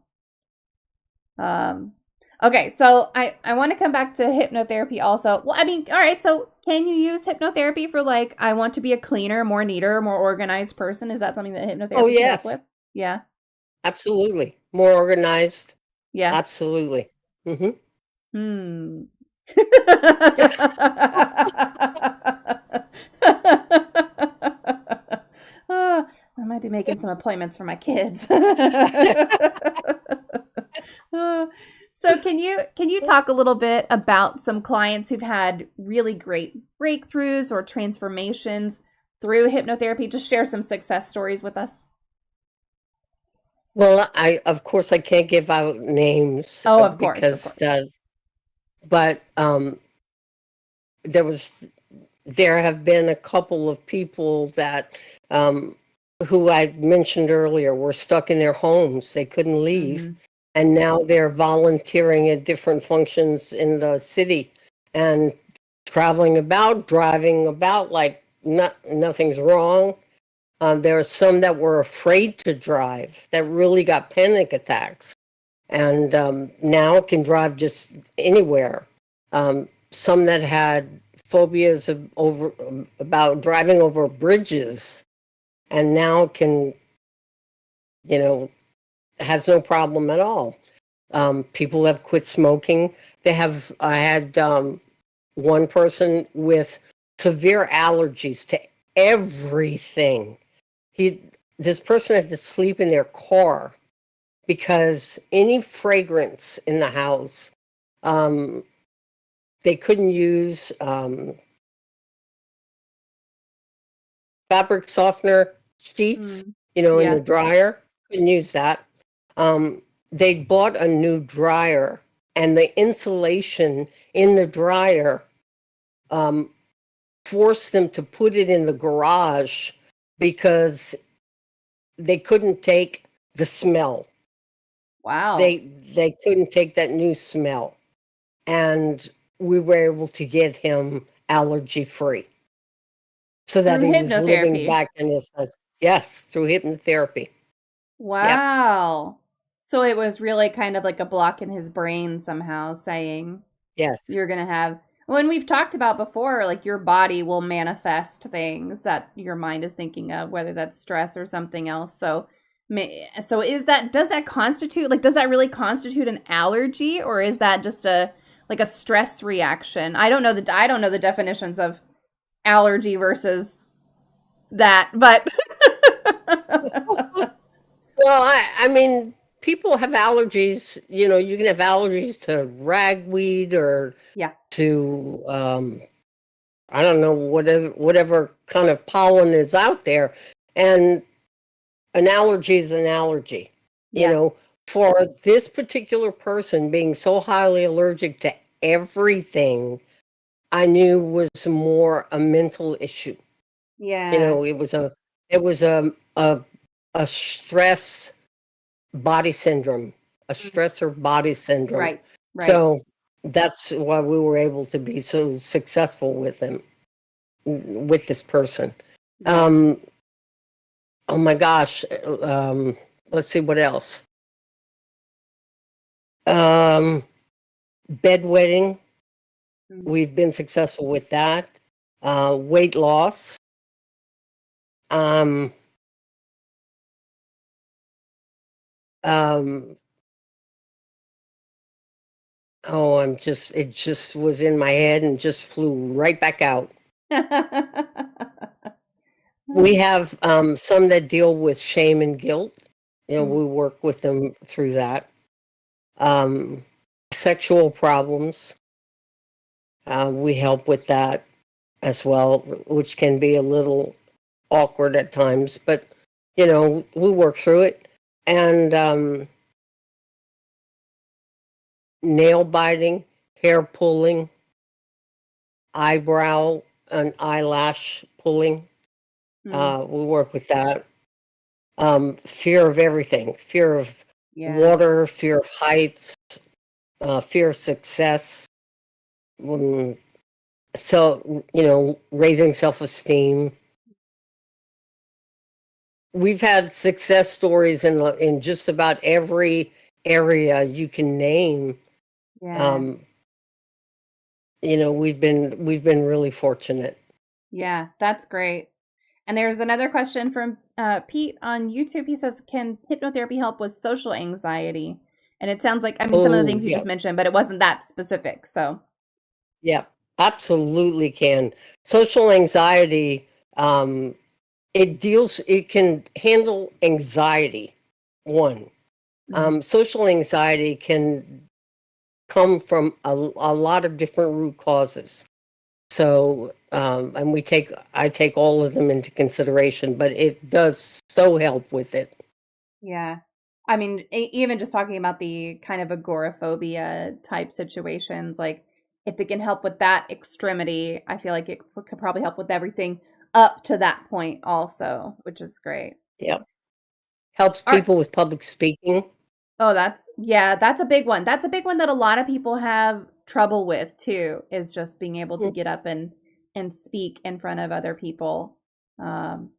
S1: okay, so I want to come back to hypnotherapy also. Well, I mean, all right, so can you use hypnotherapy for like, I want to be a cleaner, more neater, more organized person? Is that something that hypnotherapy can help with? Yeah.
S2: Absolutely. More organized.
S1: Yeah.
S2: Absolutely.
S1: I might be making some appointments for my kids. So can you talk a little bit about some clients who've had really great breakthroughs or transformations through hypnotherapy? Just share some success stories with us.
S2: Well, of course I can't give out names.
S1: Oh, of course.
S2: But there have been a couple of people that who I mentioned earlier were stuck in their homes. They couldn't leave. And now they're volunteering at different functions in the city and traveling about, driving about like nothing's wrong. There are some that were afraid to drive, that really got panic attacks. and now can drive just anywhere. Some that had phobias about driving over bridges, and now can, you know, has no problem at all. People have quit smoking. I had one person with severe allergies to everything. This person had to sleep in their car because any fragrance in the house, um, they couldn't use fabric softener sheets,
S1: Mm.
S2: in the
S1: Yeah.
S2: dryer. Couldn't use that. Um, they bought a new dryer, and the insulation in the dryer um, forced them to put it in the garage because they couldn't take the smell.
S1: Wow.
S2: They couldn't take that new smell, and we were able to get him allergy free, so that
S1: Through
S2: he was living
S1: hypnotherapy.
S2: back in his yes, through hypnotherapy. Yep.
S1: Wow. So it was really kind of like a block in his brain somehow saying
S2: Yes.
S1: you're going to have, when we've talked about before, like your body will manifest things that your mind is thinking of, whether that's stress or something else. So, so does that constitute, like, does that really constitute an allergy, or is that just like a stress reaction? I don't know the definitions of allergy versus that, but
S2: Well, I mean, people have allergies. You can have allergies to ragweed or
S1: yeah.
S2: to I don't know, whatever kind of pollen is out there, and an allergy is an allergy. You
S1: Yeah.
S2: know, for this particular person being so highly allergic to everything, I knew was more a mental issue.
S1: Yeah.
S2: It was a stress body syndrome, a
S1: Mhm.
S2: stressor body syndrome.
S1: Right. Right.
S2: So that's why we were able to be so successful with this person.
S1: Yeah.
S2: Um, oh my gosh. Let's see what else. Um, Bedwetting.
S1: Mhm.
S2: We've been successful with that. Weight loss. Um, um, it just was in my head and just flew right back out. We have some that deal with shame and guilt.
S1: Mhm.
S2: We work with them through that. Um, Sexual problems, we help with that as well, which can be a little awkward at times, but we work through it. And nail biting, hair pulling, eyebrow and eyelash pulling,
S1: Mm.
S2: we work with that. Fear of everything, fear of
S1: Yeah.
S2: water, fear of heights, fear of success. Mm, so, raising self-esteem. We've had success stories in just about every area you can name.
S1: Yeah.
S2: Um, we've been really fortunate.
S1: Yeah. That's great. And there's another question from Pete on YouTube. He says, "Can hypnotherapy help with social anxiety?" And it sounds like, I mean, some of the
S2: Oh,
S1: things you
S2: yeah,
S1: just mentioned, but it wasn't that specific. So,
S2: yeah, absolutely can. Social anxiety, um, it can handle anxiety. One,
S1: mhm.
S2: social anxiety can come from a lot of different root causes. So, and I take all of them into consideration, but it does so help with it.
S1: Yeah. I mean, even just talking about the kind of agoraphobia type situations, like if it can help with that extremity, I feel like it could probably help with everything up to that point also, which is great.
S2: Yep. Helps
S1: All right.
S2: people with public speaking.
S1: Oh, yeah, that's a big one. That's a big one that a lot of people have trouble with too, is just being able to
S2: Mm,
S1: get up and speak in front of other people. Um,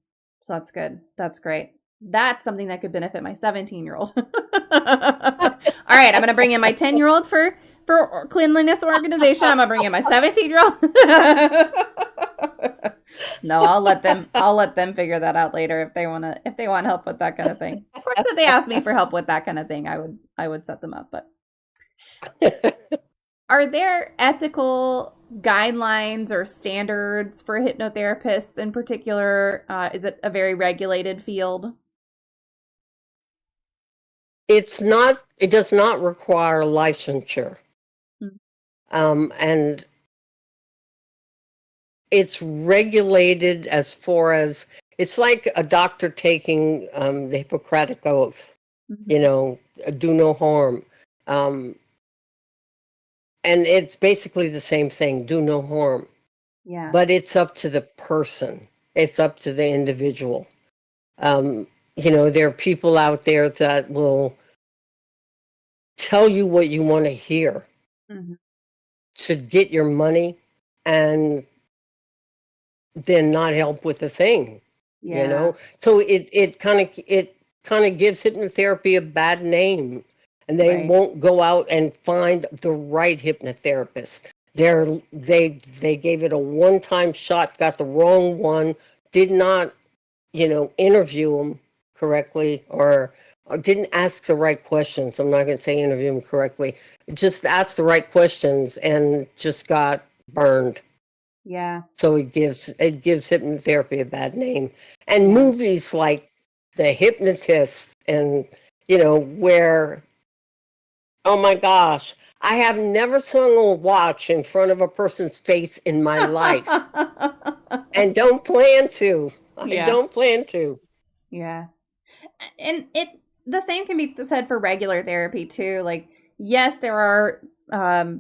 S1: so that's good. That's great. That's something that could benefit my 17-year-old. All right, I'm gonna bring in my 10-year-old for cleanliness organization. I'm gonna bring in my 17-year-old. No, I'll let them figure that out later if they want help with that kind of thing. Of course, if they ask me for help with that kind of thing, I would set them up. But are there ethical guidelines or standards for hypnotherapists in particular? Is it a very regulated field?
S2: It's not, it does not require licensure.
S1: Mm.
S2: And it's regulated as far as, it's like a doctor taking the Hippocratic Oath,
S1: Mhm.
S2: you know, do no harm. And it's basically the same thing, do no harm.
S1: Yeah.
S2: But it's up to the person. It's up to the individual. You know, there are people out there that will tell you what you want to hear
S1: Mhm.
S2: to get your money and then not help with the thing, you
S1: Yeah.
S2: know? So it kind of gives hypnotherapy a bad name, and they
S1: Right.
S2: won't go out and find the right hypnotherapist. They gave it a one-time shot, got the wrong one, did not, you know, interview them correctly, or didn't ask the right questions. I'm not going to say interview them correctly. Just asked the right questions and just got burned.
S1: Yeah.
S2: So it gives hypnotherapy a bad name. And
S1: Yeah.
S2: movies like The Hypnotist, and you know, where, oh my gosh, I have never swung a watch in front of a person's face in my life, and don't plan to. I
S1: Yeah.
S2: don't plan to.
S1: Yeah. And the same can be said for regular therapy too. Like, yes, there are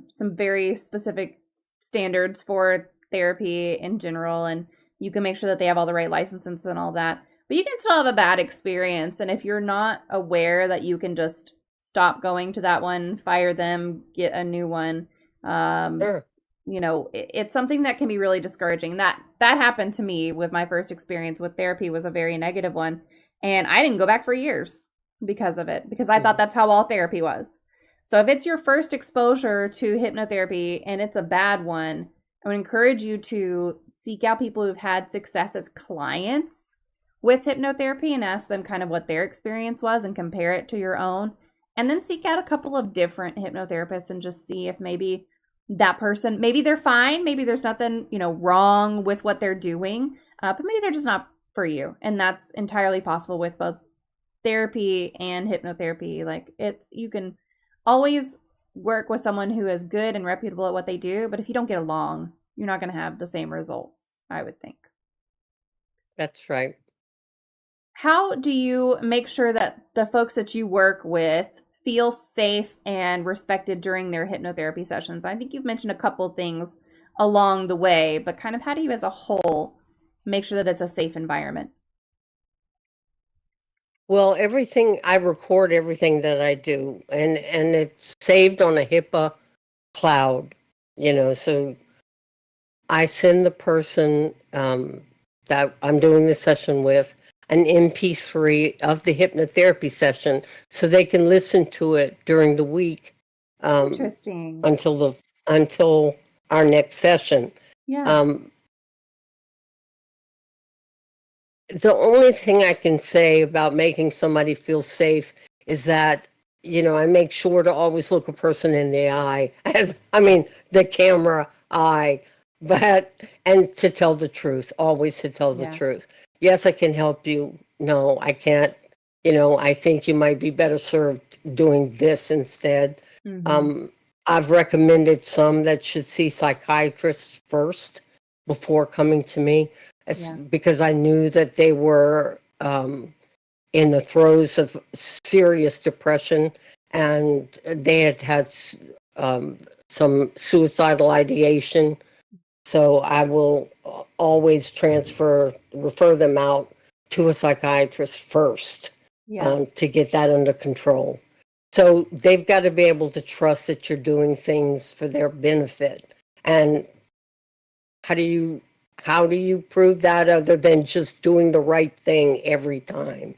S1: some very specific standards for therapy in general, and you can make sure that they have all the right licenses and all that. But you can still have a bad experience, and if you're not aware that you can just stop going to that one, fire them, get a new one, um,
S2: Sure.
S1: it's something that can be really discouraging. That happened to me with my first experience with therapy, was a very negative one, and I didn't go back for years because of it, because I thought that's how all therapy was. So if it's your first exposure to hypnotherapy and it's a bad one, I would encourage you to seek out people who've had success as clients with hypnotherapy and ask them kind of what their experience was and compare it to your own. And then seek out a couple of different hypnotherapists and just see if maybe that person, maybe they're fine, maybe there's nothing, wrong with what they're doing, but maybe they're just not for you. And that's entirely possible with both therapy and hypnotherapy. Like, you can always work with someone who is good and reputable at what they do, but if you don't get along, you're not going to have the same results, I would think.
S2: That's right.
S1: How do you make sure that the folks that you work with feel safe and respected during their hypnotherapy sessions? I think you've mentioned a couple things along the way, but kind of how do you as a whole make sure that it's a safe environment?
S2: Well, I record everything that I do, and it's saved on a HIPAA cloud, you know, so I send the person that I'm doing the session with an MP3 of the hypnotherapy session, so they can listen to it during the week, um,
S1: Interesting.
S2: until our next session.
S1: Yeah.
S2: Um, the only thing I can say about making somebody feel safe is that, you know, I make sure to always look a person in the eye, the camera eye, but, and to tell the truth, always to tell the
S1: Yeah.
S2: truth. Yes, I can help you. No, I can't. You know, I think you might be better served doing this instead.
S1: Mm-hmm.
S2: I've recommended some that should see psychiatrists first before coming to me. It's
S1: Yeah.
S2: because I knew that they were in the throes of serious depression, and they had some suicidal ideation. So I will always refer them out to a psychiatrist first,
S1: Yeah.
S2: to get that under control. So they've got to be able to trust that you're doing things for their benefit. And how do you prove that other than just doing the right thing every time?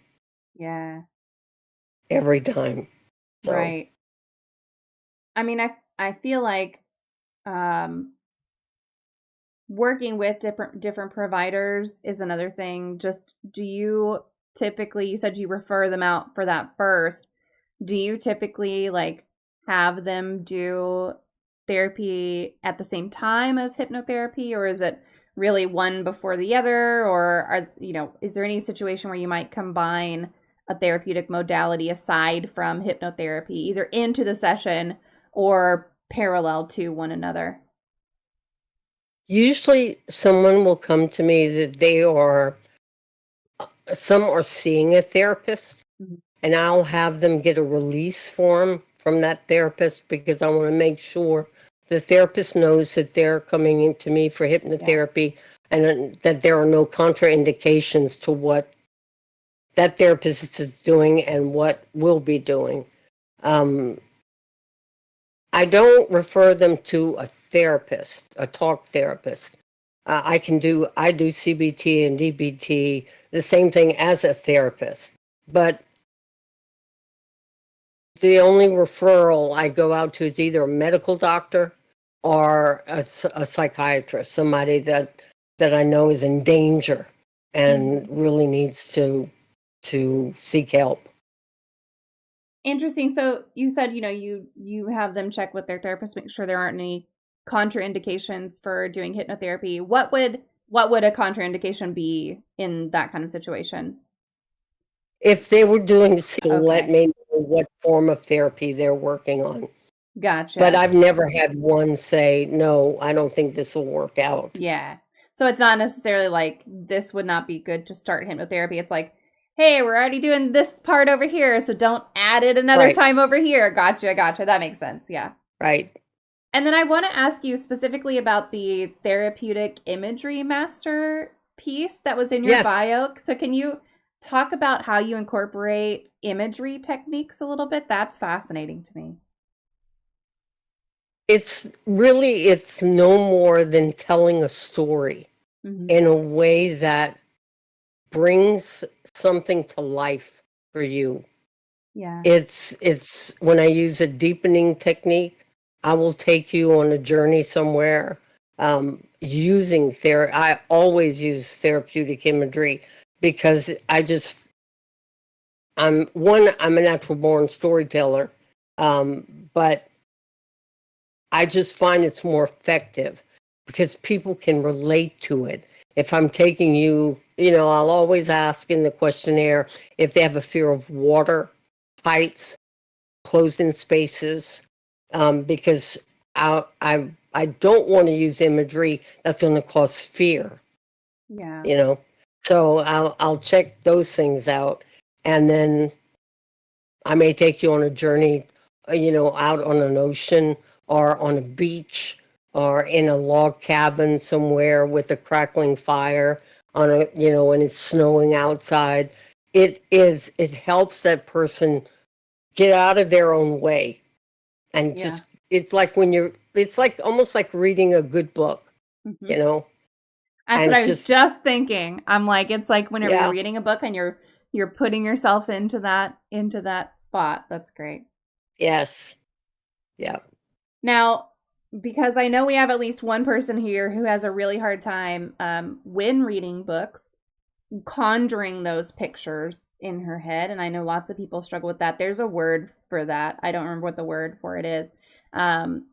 S1: Yeah.
S2: Every time. So
S1: Right. I mean, I feel like um working with different providers is another thing. Just do you typically, you said you refer them out for that first. Do you typically like have them do therapy at the same time as hypnotherapy, or is it really one before the other, or is there any situation where you might combine a therapeutic modality aside from hypnotherapy either into the session or parallel to one another?
S2: usually someone will come to me that some are seeing a therapist,
S1: Mhm.
S2: and I'll have them get a release form from that therapist because I want to make sure the therapist knows that they're coming into me for
S1: Yeah.
S2: hypnotherapy and that there are no contraindications to what that therapist is doing and what we'll be doing. Um, I don't refer them to a therapist, a talk therapist. I do CBT and DBT, the same thing as a therapist. But the only referral I go out to is either a medical doctor or a psychiatrist, somebody that I know is in danger and
S1: Mhm.
S2: really needs to seek help.
S1: Interesting. So you said, you have them check with their therapist, make sure there aren't any contraindications for doing hypnotherapy. What would a contraindication be in that kind of situation?
S2: If they were doing, let
S1: Okay.
S2: me know what form of therapy they're working on. But
S1: Gotcha.
S2: I've never had one say, no, I don't think this will work out.
S1: Yeah. So it's not necessarily like this would not be good to start hypnotherapy. It's like, hey, we're already doing this part over here, so don't add it another
S2: Right,
S1: time over here. Gotcha, gotcha. That makes sense. Yeah.
S2: right.
S1: And then I want to ask you specifically about the therapeutic imagery master piece that was in your
S2: Yeah,
S1: bio. So can you talk about how you incorporate imagery techniques a little bit? That's fascinating to me.
S2: it's no more than telling a story
S1: Hmm.
S2: in a way that brings something to life for you.
S1: Yeah.
S2: It's when I use a deepening technique, I will take you on a journey somewhere. I always use therapeutic imagery because I'm a natural born storyteller, but I just find it's more effective because people can relate to it. If I'm taking you, I'll always ask in the questionnaire if they have a fear of water, heights, closed in spaces, because I don't want to use imagery that's going to cause fear,
S1: Yeah.
S2: you know. So I'll check those things out, and then I may take you on a journey, out on an ocean or on a beach or in a log cabin somewhere with a crackling fire when it's snowing outside. It helps that person get out of their own way and
S1: Yeah.
S2: just, it's like almost like reading a good book,
S1: Hmm.
S2: you know,
S1: That's what
S2: and
S1: I was
S2: just,
S1: just thinking. I'm like, it's like whenever you're
S2: yeah,
S1: reading a book and you're putting yourself into that spot. That's great.
S2: yes, yeah.
S1: Now, because I know we have at least one person here who has a really hard time when reading books, conjuring those pictures in her head, and I know lots of people struggle with that. There's a word for that. I don't remember what the word for it is. Um,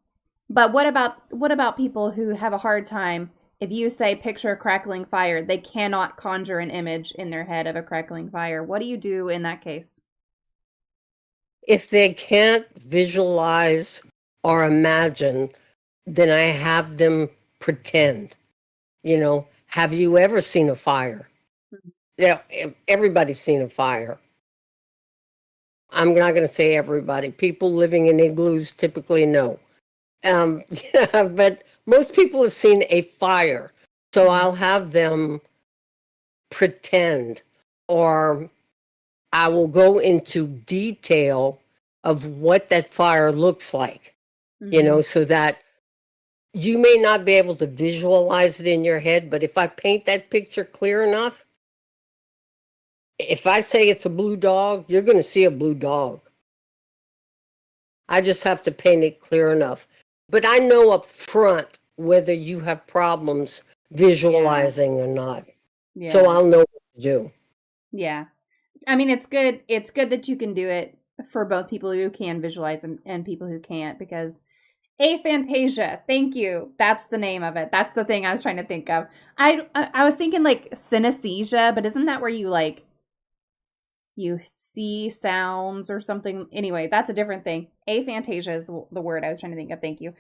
S1: but what about people who have a hard time? If you say picture a crackling fire, they cannot conjure an image in their head of a crackling fire. What do you do in that case?
S2: If they can't visualize or imagine, then I have them pretend. Have you ever seen a fire? Yeah, everybody's seen a fire. I'm not going to say everybody. People living in igloos typically know. Yeah, but most people have seen a fire. So
S1: Mhm.
S2: I'll have them pretend, or I will go into detail of what that fire looks like,
S1: Mhm.
S2: so that you may not be able to visualize it in your head, but if I paint that picture clear enough, if I say it's a blue dog, you're going to see a blue dog. I just have to paint it clear enough. But I know up front whether you have problems visualizing or not. So
S1: Yeah.
S2: I'll know what to do.
S1: Yeah. I mean, it's good. It's good that you can do it for both people who can visualize and people who can't, because aphantasia. Thank you. That's the name of it. That's the thing I was trying to think of. I was thinking like synesthesia, but isn't that where you see sounds or something? Anyway, that's a different thing. Aphantasia is the word I was trying to think of. Thank you.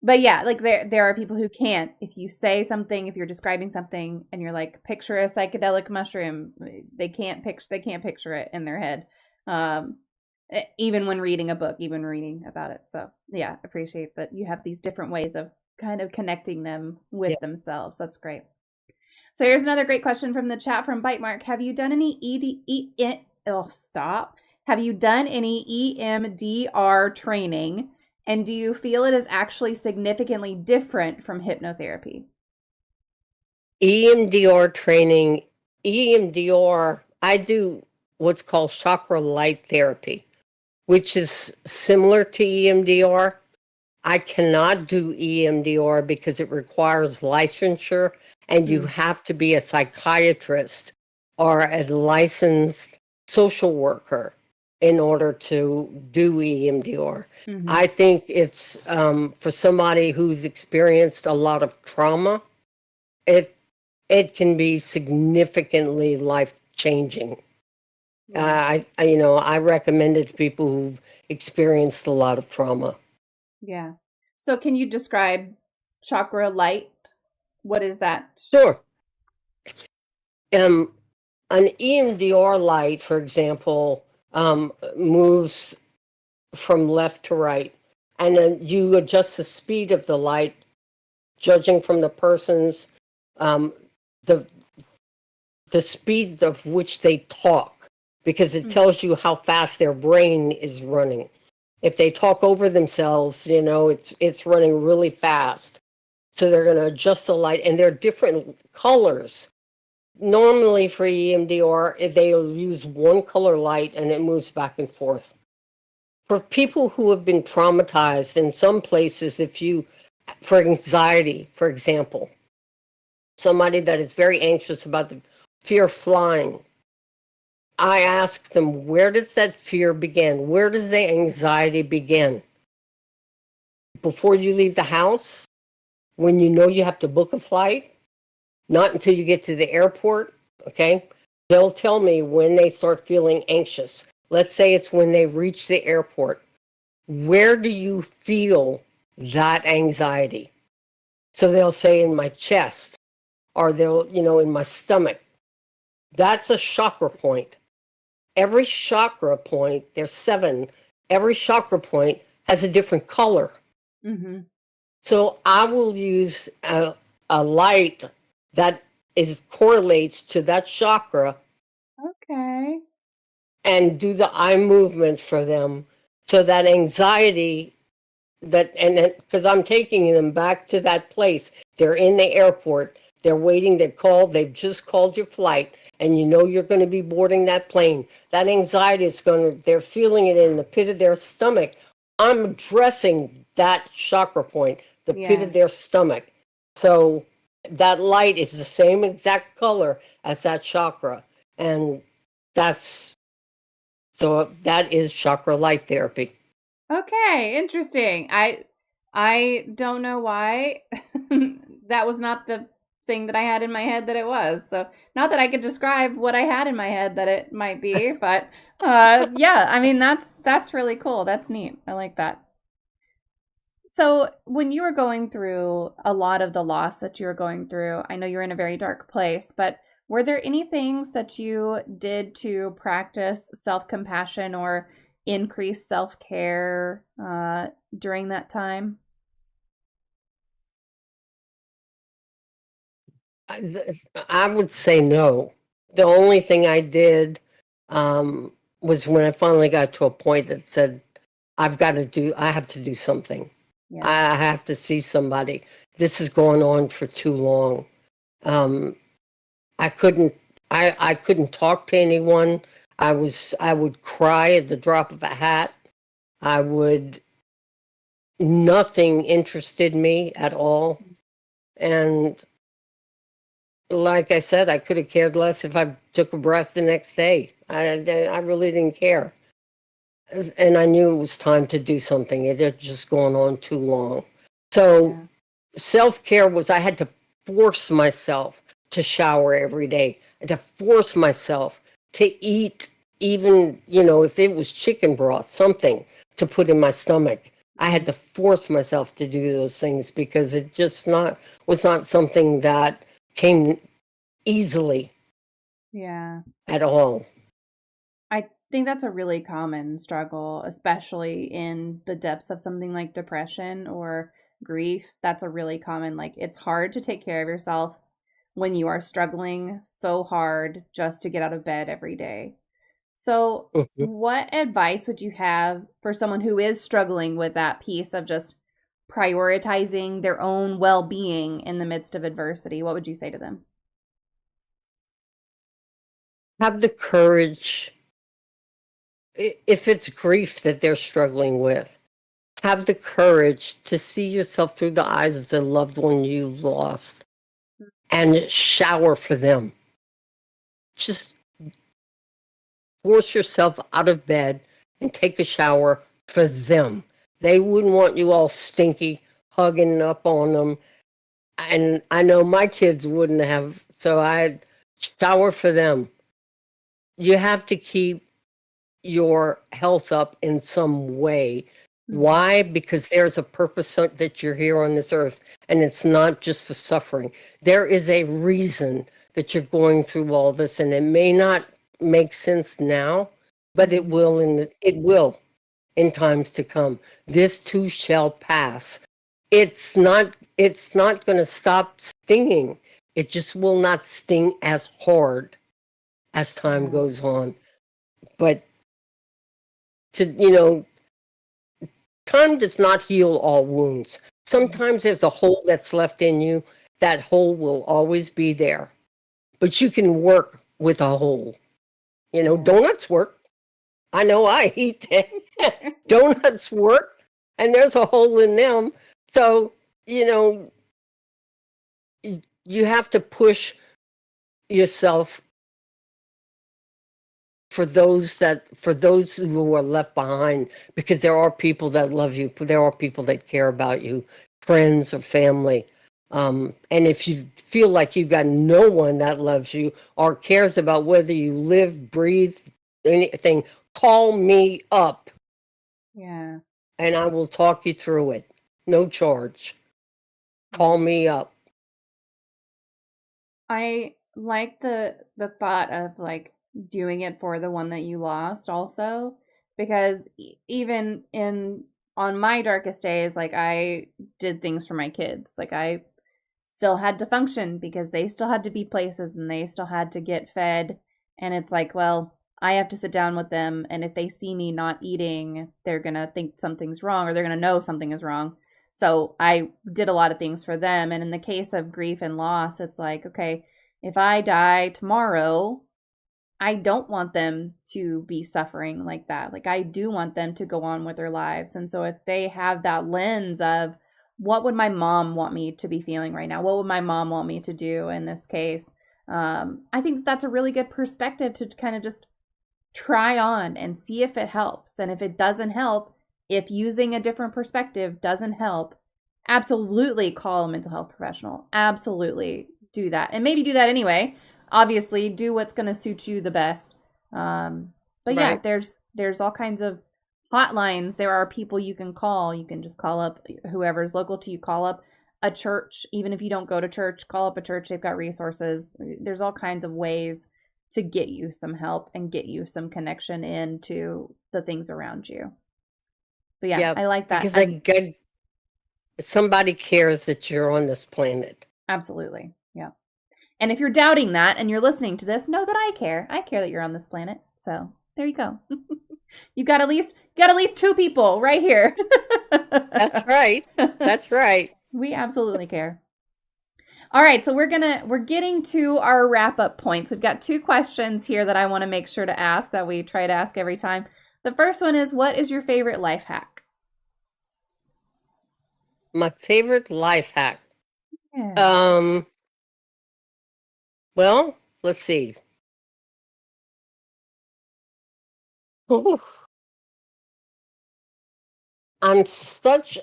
S1: But yeah, like there are people who can't. If you say something, if you're describing something and you're like, picture a psychedelic mushroom, they can't picture it in their head. Um, even when reading a book, even reading about it. So yeah, appreciate that you have these different ways of kind of connecting them with
S2: Yeah.
S1: themselves. That's great. So here's another great question from the chat from Bite Mark. Have you done any stop. Have you done any EMDR training? And do you feel it is actually significantly different from hypnotherapy?
S2: EMDR training, EMDR, I do what's called chakra light therapy, which is similar to EMDR. I cannot do EMDR because it requires licensure and you have to be a psychiatrist or a licensed social worker in order to do EMDR.
S1: Mm-hmm.
S2: I think it's for somebody who's experienced a lot of trauma, it can be significantly life changing.
S1: Yeah.
S2: I recommend it to people who've experienced a lot of trauma.
S1: Yeah. So can you describe chakra light? What is that?
S2: Sure. An EMDR light, for example, moves from left to right, and then you adjust the speed of the light, judging from the person's um, the the speed of which they talk, because it tells you how fast their brain is running. If they talk over themselves, it's running really fast. So they're going to adjust the light, and they're different colors. Normally for EMDR, they'll use one color light and it moves back and forth. For people who have been traumatized, in some places, for anxiety, for example, somebody that is very anxious about the fear of flying, I ask them, where does that fear begin? Where does the anxiety begin? Before you leave the house? When you know you have to book a flight? Not until you get to the airport, okay? They'll tell me when they start feeling anxious. Let's say it's when they reach the airport. Where do you feel that anxiety? So they'll say in my chest, or they'll, in my stomach. That's a chakra point. Every chakra point, there's 7, every chakra point has a different color.
S1: Mm-hmm.
S2: So I will use a light that correlates to that chakra
S1: Okay.
S2: and do the eye movement for them, so that anxiety because I'm taking them back to that place. They're in the airport, they're waiting, they've just called your flight, and you're going to be boarding that plane. That anxiety they're feeling it in the pit of their stomach. I'm addressing that chakra point, the pit of their stomach. So that light is the same exact color as that chakra. And that is chakra light therapy.
S1: Okay, interesting. I don't know why that was not the thing that I had in my head that it was. So not that I could describe what I had in my head that it might be, but yeah, I mean that's really cool. That's neat. I like that. So when you were going through a lot of the loss that you were going through, I know you're in a very dark place, but were there any things that you did to practice self-compassion or increase self-care during that time?
S2: I would say no. The only thing I did was when I finally got to a point that said, I have to do something.
S1: Yeah.
S2: I have to see somebody. This is going on for too long. Um, I couldn't, I couldn't talk to anyone. I would cry at the drop of a hat. Nothing interested me at all. And like I said, I could have cared less if I took a breath the next day. I really didn't care. And I knew it was time to do something. It had just gone on too long. So self-care was, I had to force myself to shower every day. I had to force myself to eat, even, if it was chicken broth, something to put in my stomach. I had to force myself to do those things because it just was not something that came easily.
S1: Yeah.
S2: At all.
S1: I think that's a really common struggle, especially in the depths of something like depression or grief. That's a really common, it's hard to take care of yourself when you are struggling so hard just to get out of bed every day. So,
S2: Mhm.
S1: what advice would you have for someone who is struggling with that piece of just prioritizing their own well-being in the midst of adversity? What would you say to them?
S2: Have the courage, if it's grief that they're struggling with, have the courage to see yourself through the eyes of the loved one you lost and shower for them. Just force yourself out of bed and take a shower for them. They wouldn't want you all stinky, hugging up on them. And I know my kids wouldn't have, so I shower for them. You have to keep your health up in some way. Why? Because there's a purpose that you're here on this earth, and it's not just for suffering. There is a reason that you're going through all this, and it may not make sense now, but it will in times to come. This too shall pass. It's not going to stop stinging. It just will not sting as hard as time goes on. But time does not heal all wounds. Sometimes there's a hole that's left in you. That hole will always be there. But you can work with a hole. Donuts work. I know I eat them. Donuts work, and there's a hole in them. So, you have to push yourself for those who are left behind, because there are people that love you, there are people that care about you, friends or family. And if you feel like you've got no one that loves you or cares about whether you live, breathe, anything, call me up.
S1: Yeah.
S2: And I will talk you through it. No charge. Call me up.
S1: I like the thought of doing it for the one that you lost also, because even on my darkest days, I did things for my kids. I still had to function because they still had to be places and they still had to get fed, and it's well, I have to sit down with them, and if they see me not eating, they're going to think something's wrong, or they're going to know something is wrong. So I did a lot of things for them. And in the case of grief and loss, it's okay, if I die tomorrow, I don't want them to be suffering like that. I do want them to go on with their lives. And so if they have that lens of what would my mom want me to be feeling right now? What would my mom want me to do in this case? I think that's a really good perspective to kind of just try on and see if it helps. And if it doesn't help, if using a different perspective doesn't help, absolutely call a mental health professional. Absolutely do that. And maybe do that anyway. Obviously, do what's going to suit you the best. But yeah, there's all kinds of hotlines. There are people you can call. You can just call up whoever's local to you. Call up a church. Even if you don't go to church, call up a church. They've got resources. There's all kinds of ways to get you some help and get you some connection into the things around you. But yeah, I like that.
S2: Because somebody cares that you're on this planet.
S1: Absolutely. Yeah. And if you're doubting that and you're listening to this, know that I care. I care that you're on this planet. So there you go. You got at least two people right here.
S2: That's right. That's right.
S1: We absolutely care. All right, so we're getting to our wrap-up points. We've got two questions here that I want to make sure to ask, that we try to ask every time. The first one is, what is your favorite life hack?
S2: My favorite life hack.
S1: Yeah.
S2: Um, well, let's see. Ooh, I'm such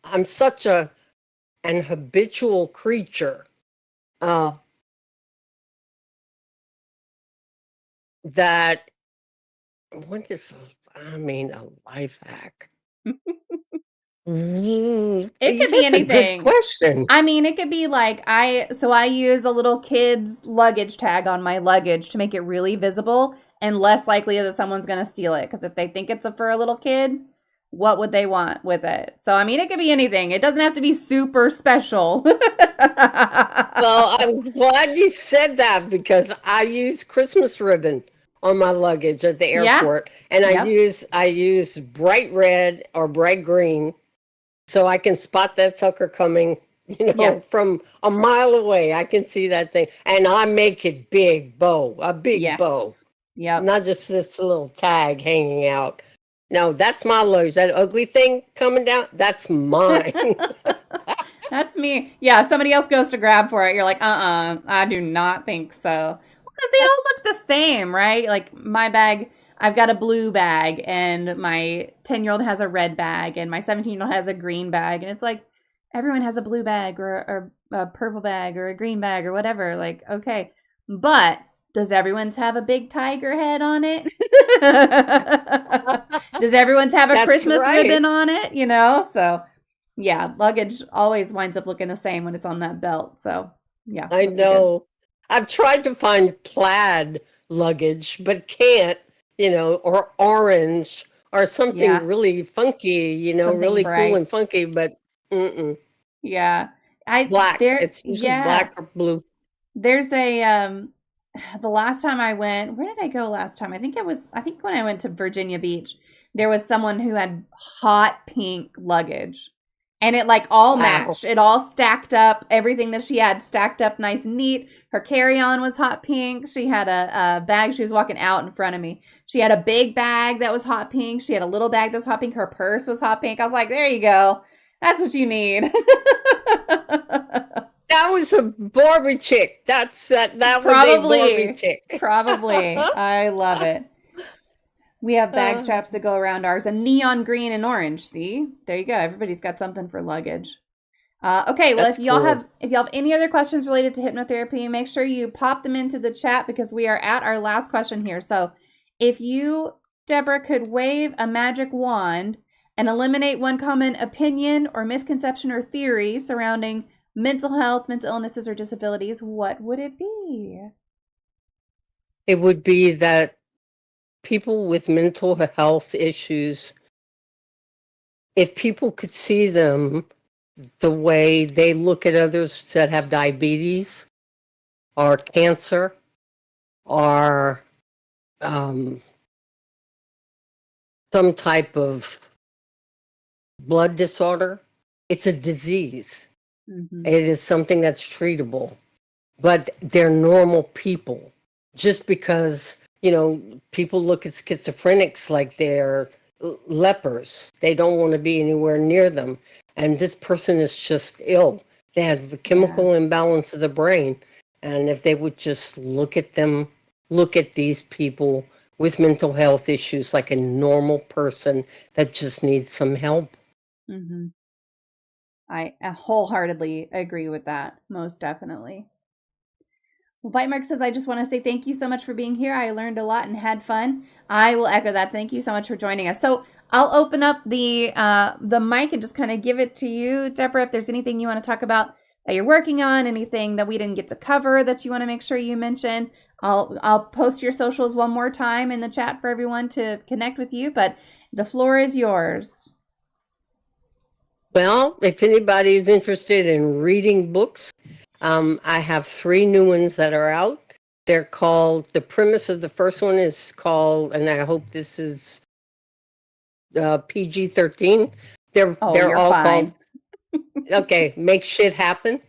S2: I'm such a an habitual creature uh, that what is a life hack?
S1: It could be
S2: That's a good
S1: anything.
S2: question.
S1: I mean, it could be like I use a little kid's luggage tag on my luggage to make it really visible and less likely that someone's going to steal it. Because if they think it's for a little kid, what would they want with it? So, I mean, it could be anything. It doesn't have to be super special.
S2: Well, I'm glad you said that because I use Christmas ribbon on my luggage at the
S1: Yeah.
S2: airport, and
S1: Yep.
S2: I use bright red or bright green so I can spot that sucker coming,
S1: Yeah.
S2: from a mile away. I can see that thing, and I make it a big bow,
S1: Yes. Yep.
S2: not just this little tag hanging out. No, that's my luggage. That ugly thing coming down, that's mine.
S1: That's me. Yeah, if somebody else goes to grab for it, you're like, I do not think so. Because they all look the same, right? Like my bag, I've got a blue bag, and my 10-year-old has a red bag, and my 17-year-old has a green bag. And it's like, everyone has a blue bag or a purple bag or a green bag or whatever. Like, okay. But does everyone's have a big tiger head on it? Does everyone's have a
S2: That's
S1: Christmas
S2: right.
S1: ribbon on it? You know? So yeah, luggage always winds up looking the same when it's on that belt. So, yeah,
S2: I
S1: that's a good.
S2: know. I've tried to find plaid luggage, but can't, or orange or something
S1: Yeah,
S2: really funky,
S1: something
S2: really cool
S1: bright.
S2: and funky, but mm-mm.
S1: Yeah. I
S2: Black.
S1: there
S2: It's usually
S1: yeah,
S2: black or blue.
S1: there's a the last time I went, where did I go last time? I think when I went to Virginia Beach, there was someone who had hot pink luggage. And it like all
S2: Wow.
S1: matched. It all stacked up. Everything that she had stacked up nice and neat. Her carry-on was hot pink. She had a bag. She was walking out in front of me. She had a big bag that was hot pink. She had a little bag that was hot pink. Her purse was hot pink. I was like, there you go. That's what you need.
S2: That was a Barbie chick. That was a Barbie
S1: Probably.
S2: chick.
S1: Probably. I love it. We have bag
S2: Uh,
S1: straps that go around ours, a neon green and orange. See? There you go. Everybody's got something for luggage. Okay, well,
S2: that's cool.
S1: if y'all have any other questions related to hypnotherapy, make sure you pop them into the chat because we are at our last question here. So, if you, Deborah, could wave a magic wand and eliminate one common opinion or misconception or theory surrounding mental health, mental illnesses, or disabilities, what would it be?
S2: It would be that people with mental health issues, if people could see them the way they look at others that have diabetes or cancer or um, some type of blood disorder. It's a disease.
S1: Mm-hmm.
S2: It is something that's treatable, but they're normal people. Just because, people look at schizophrenics like they're lepers, they don't want to be anywhere near them. And this person is just ill. They have a
S1: Yeah.
S2: chemical imbalance of the brain. And if they would just look at these people with mental health issues like a normal person that just needs some help.
S1: Mm-hmm. I wholeheartedly agree with that. Most definitely. Well, Bite Mark says, I just want to say thank you so much for being here. I learned a lot and had fun. I will echo that. Thank you so much for joining us. So I'll open up the mic and just kind of give it to you, Deborah. If there's anything you want to talk about that you're working on, anything that we didn't get to cover that you want to make sure you mention, I'll post your socials one more time in the chat for everyone to connect with you. But the floor is yours.
S2: Well, if anybody is interested in reading books, I have 3 new ones that are out. They're called, the premise of the first one is called, and I hope this is PG-13.
S1: Oh,
S2: They're
S1: you're
S2: all called,
S1: fine.
S2: okay, Make Shit Happen.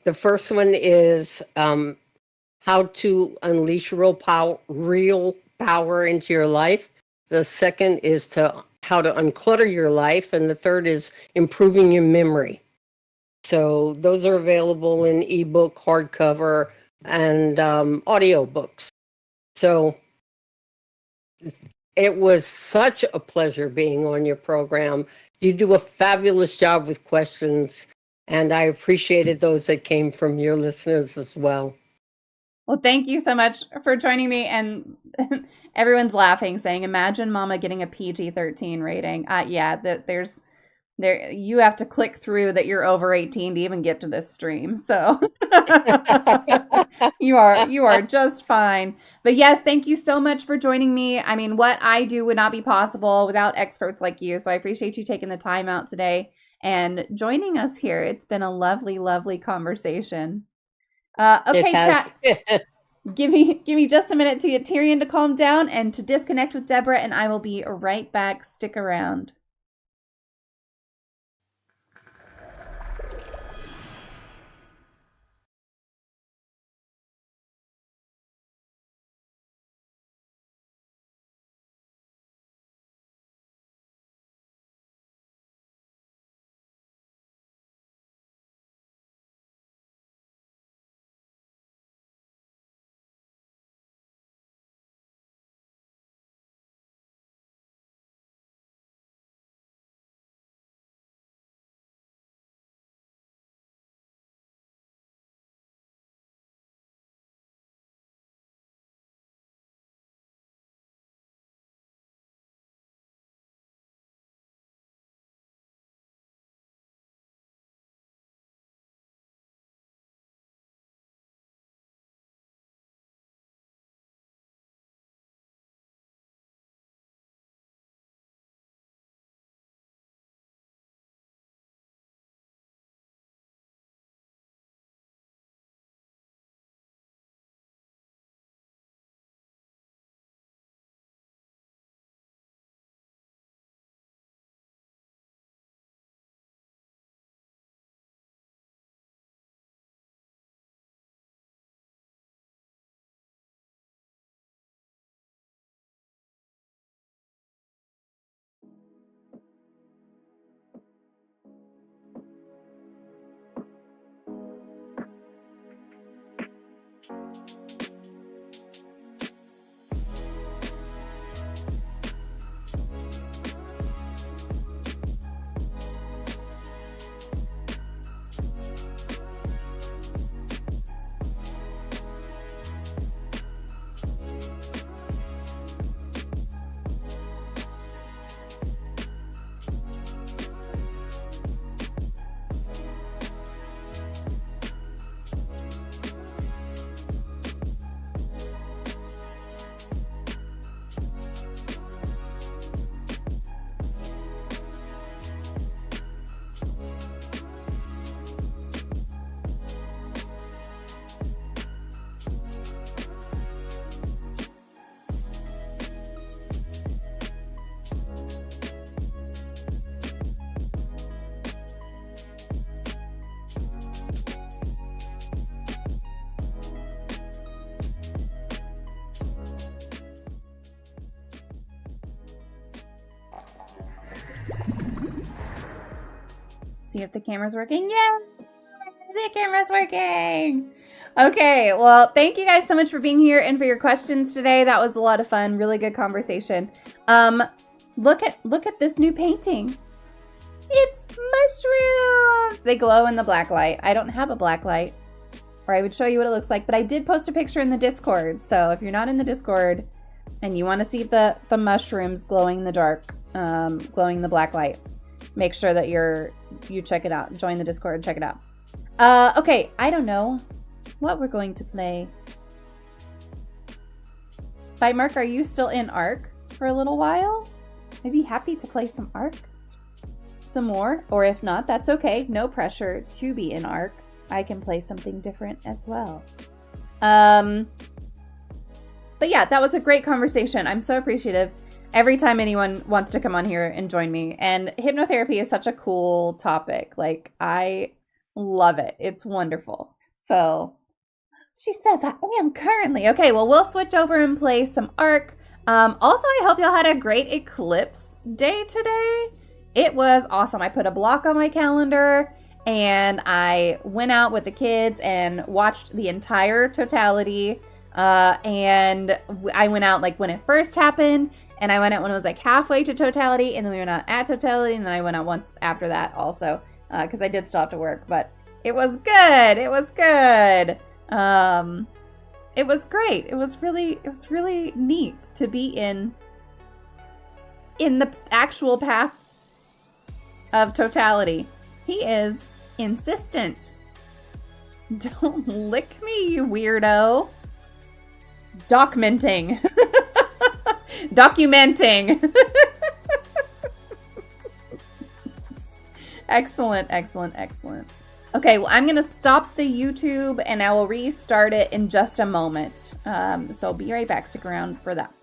S2: The first one is How to Unleash Real Power into Your Life. The second is to how to unclutter your life. And the third is improving your memory. So those are available in ebook, hardcover, and audio books. So it was such a pleasure being on your program. You do a fabulous job with questions, and I appreciated those that came from your listeners as well.
S1: Well, thank you so much for joining me. And everyone's laughing, saying, "Imagine Mama getting a PG-13 rating." Yeah, there you have to click through that you're over 18 to even get to this stream. So you are just fine. But yes, thank you so much for joining me. I mean, what I do would not be possible without experts like you. So I appreciate you taking the time out today and joining us here. It's been a lovely, lovely conversation. Okay, chat. Give me just a minute to get Tyrion to calm down and to disconnect with Deborah, and I will be right back. Stick around. See if the camera's working. Yeah, the camera's working. Okay, well, thank you guys so much for being here and for your questions today. That was a lot of fun. Really good conversation. Look at this new painting. It's mushrooms. They glow in the black light. I don't have a black light, or I would show you what it looks like, but I did post a picture in the Discord. So if you're not in the Discord and you want to see the mushrooms glowing in the dark, glowing in the black light, make sure that you check it out. Join the Discord and check it out. Okay, I don't know what we're going to play. Bite Mark, are you still in Ark for a little while? I'd be happy to play some Ark. Some more, or if not, that's okay. No pressure to be in Ark. I can play something different as well. But yeah, that was a great conversation. I'm so appreciative every time anyone wants to come on here and join me. And hypnotherapy is such a cool topic. Like, I love it. It's wonderful. So she says I am currently. Okay, well, we'll switch over and play some Ark. Also, I hope y'all had a great eclipse day today. It was awesome. I put a block on my calendar and I went out with the kids and watched the entire totality. And I went out like when it first happened, and I went out when it was like halfway to totality, and then we went out at totality, and then I went out once after that also, because I did still have to work, but it was good. It was good. It was great. It was really neat to be in the actual path of totality. He is insistent. Don't lick me, you weirdo. Documenting. Excellent, excellent, excellent. Okay, well, I'm going to stop the YouTube and I will restart it in just a moment. So I'll be right back. Stick around for that.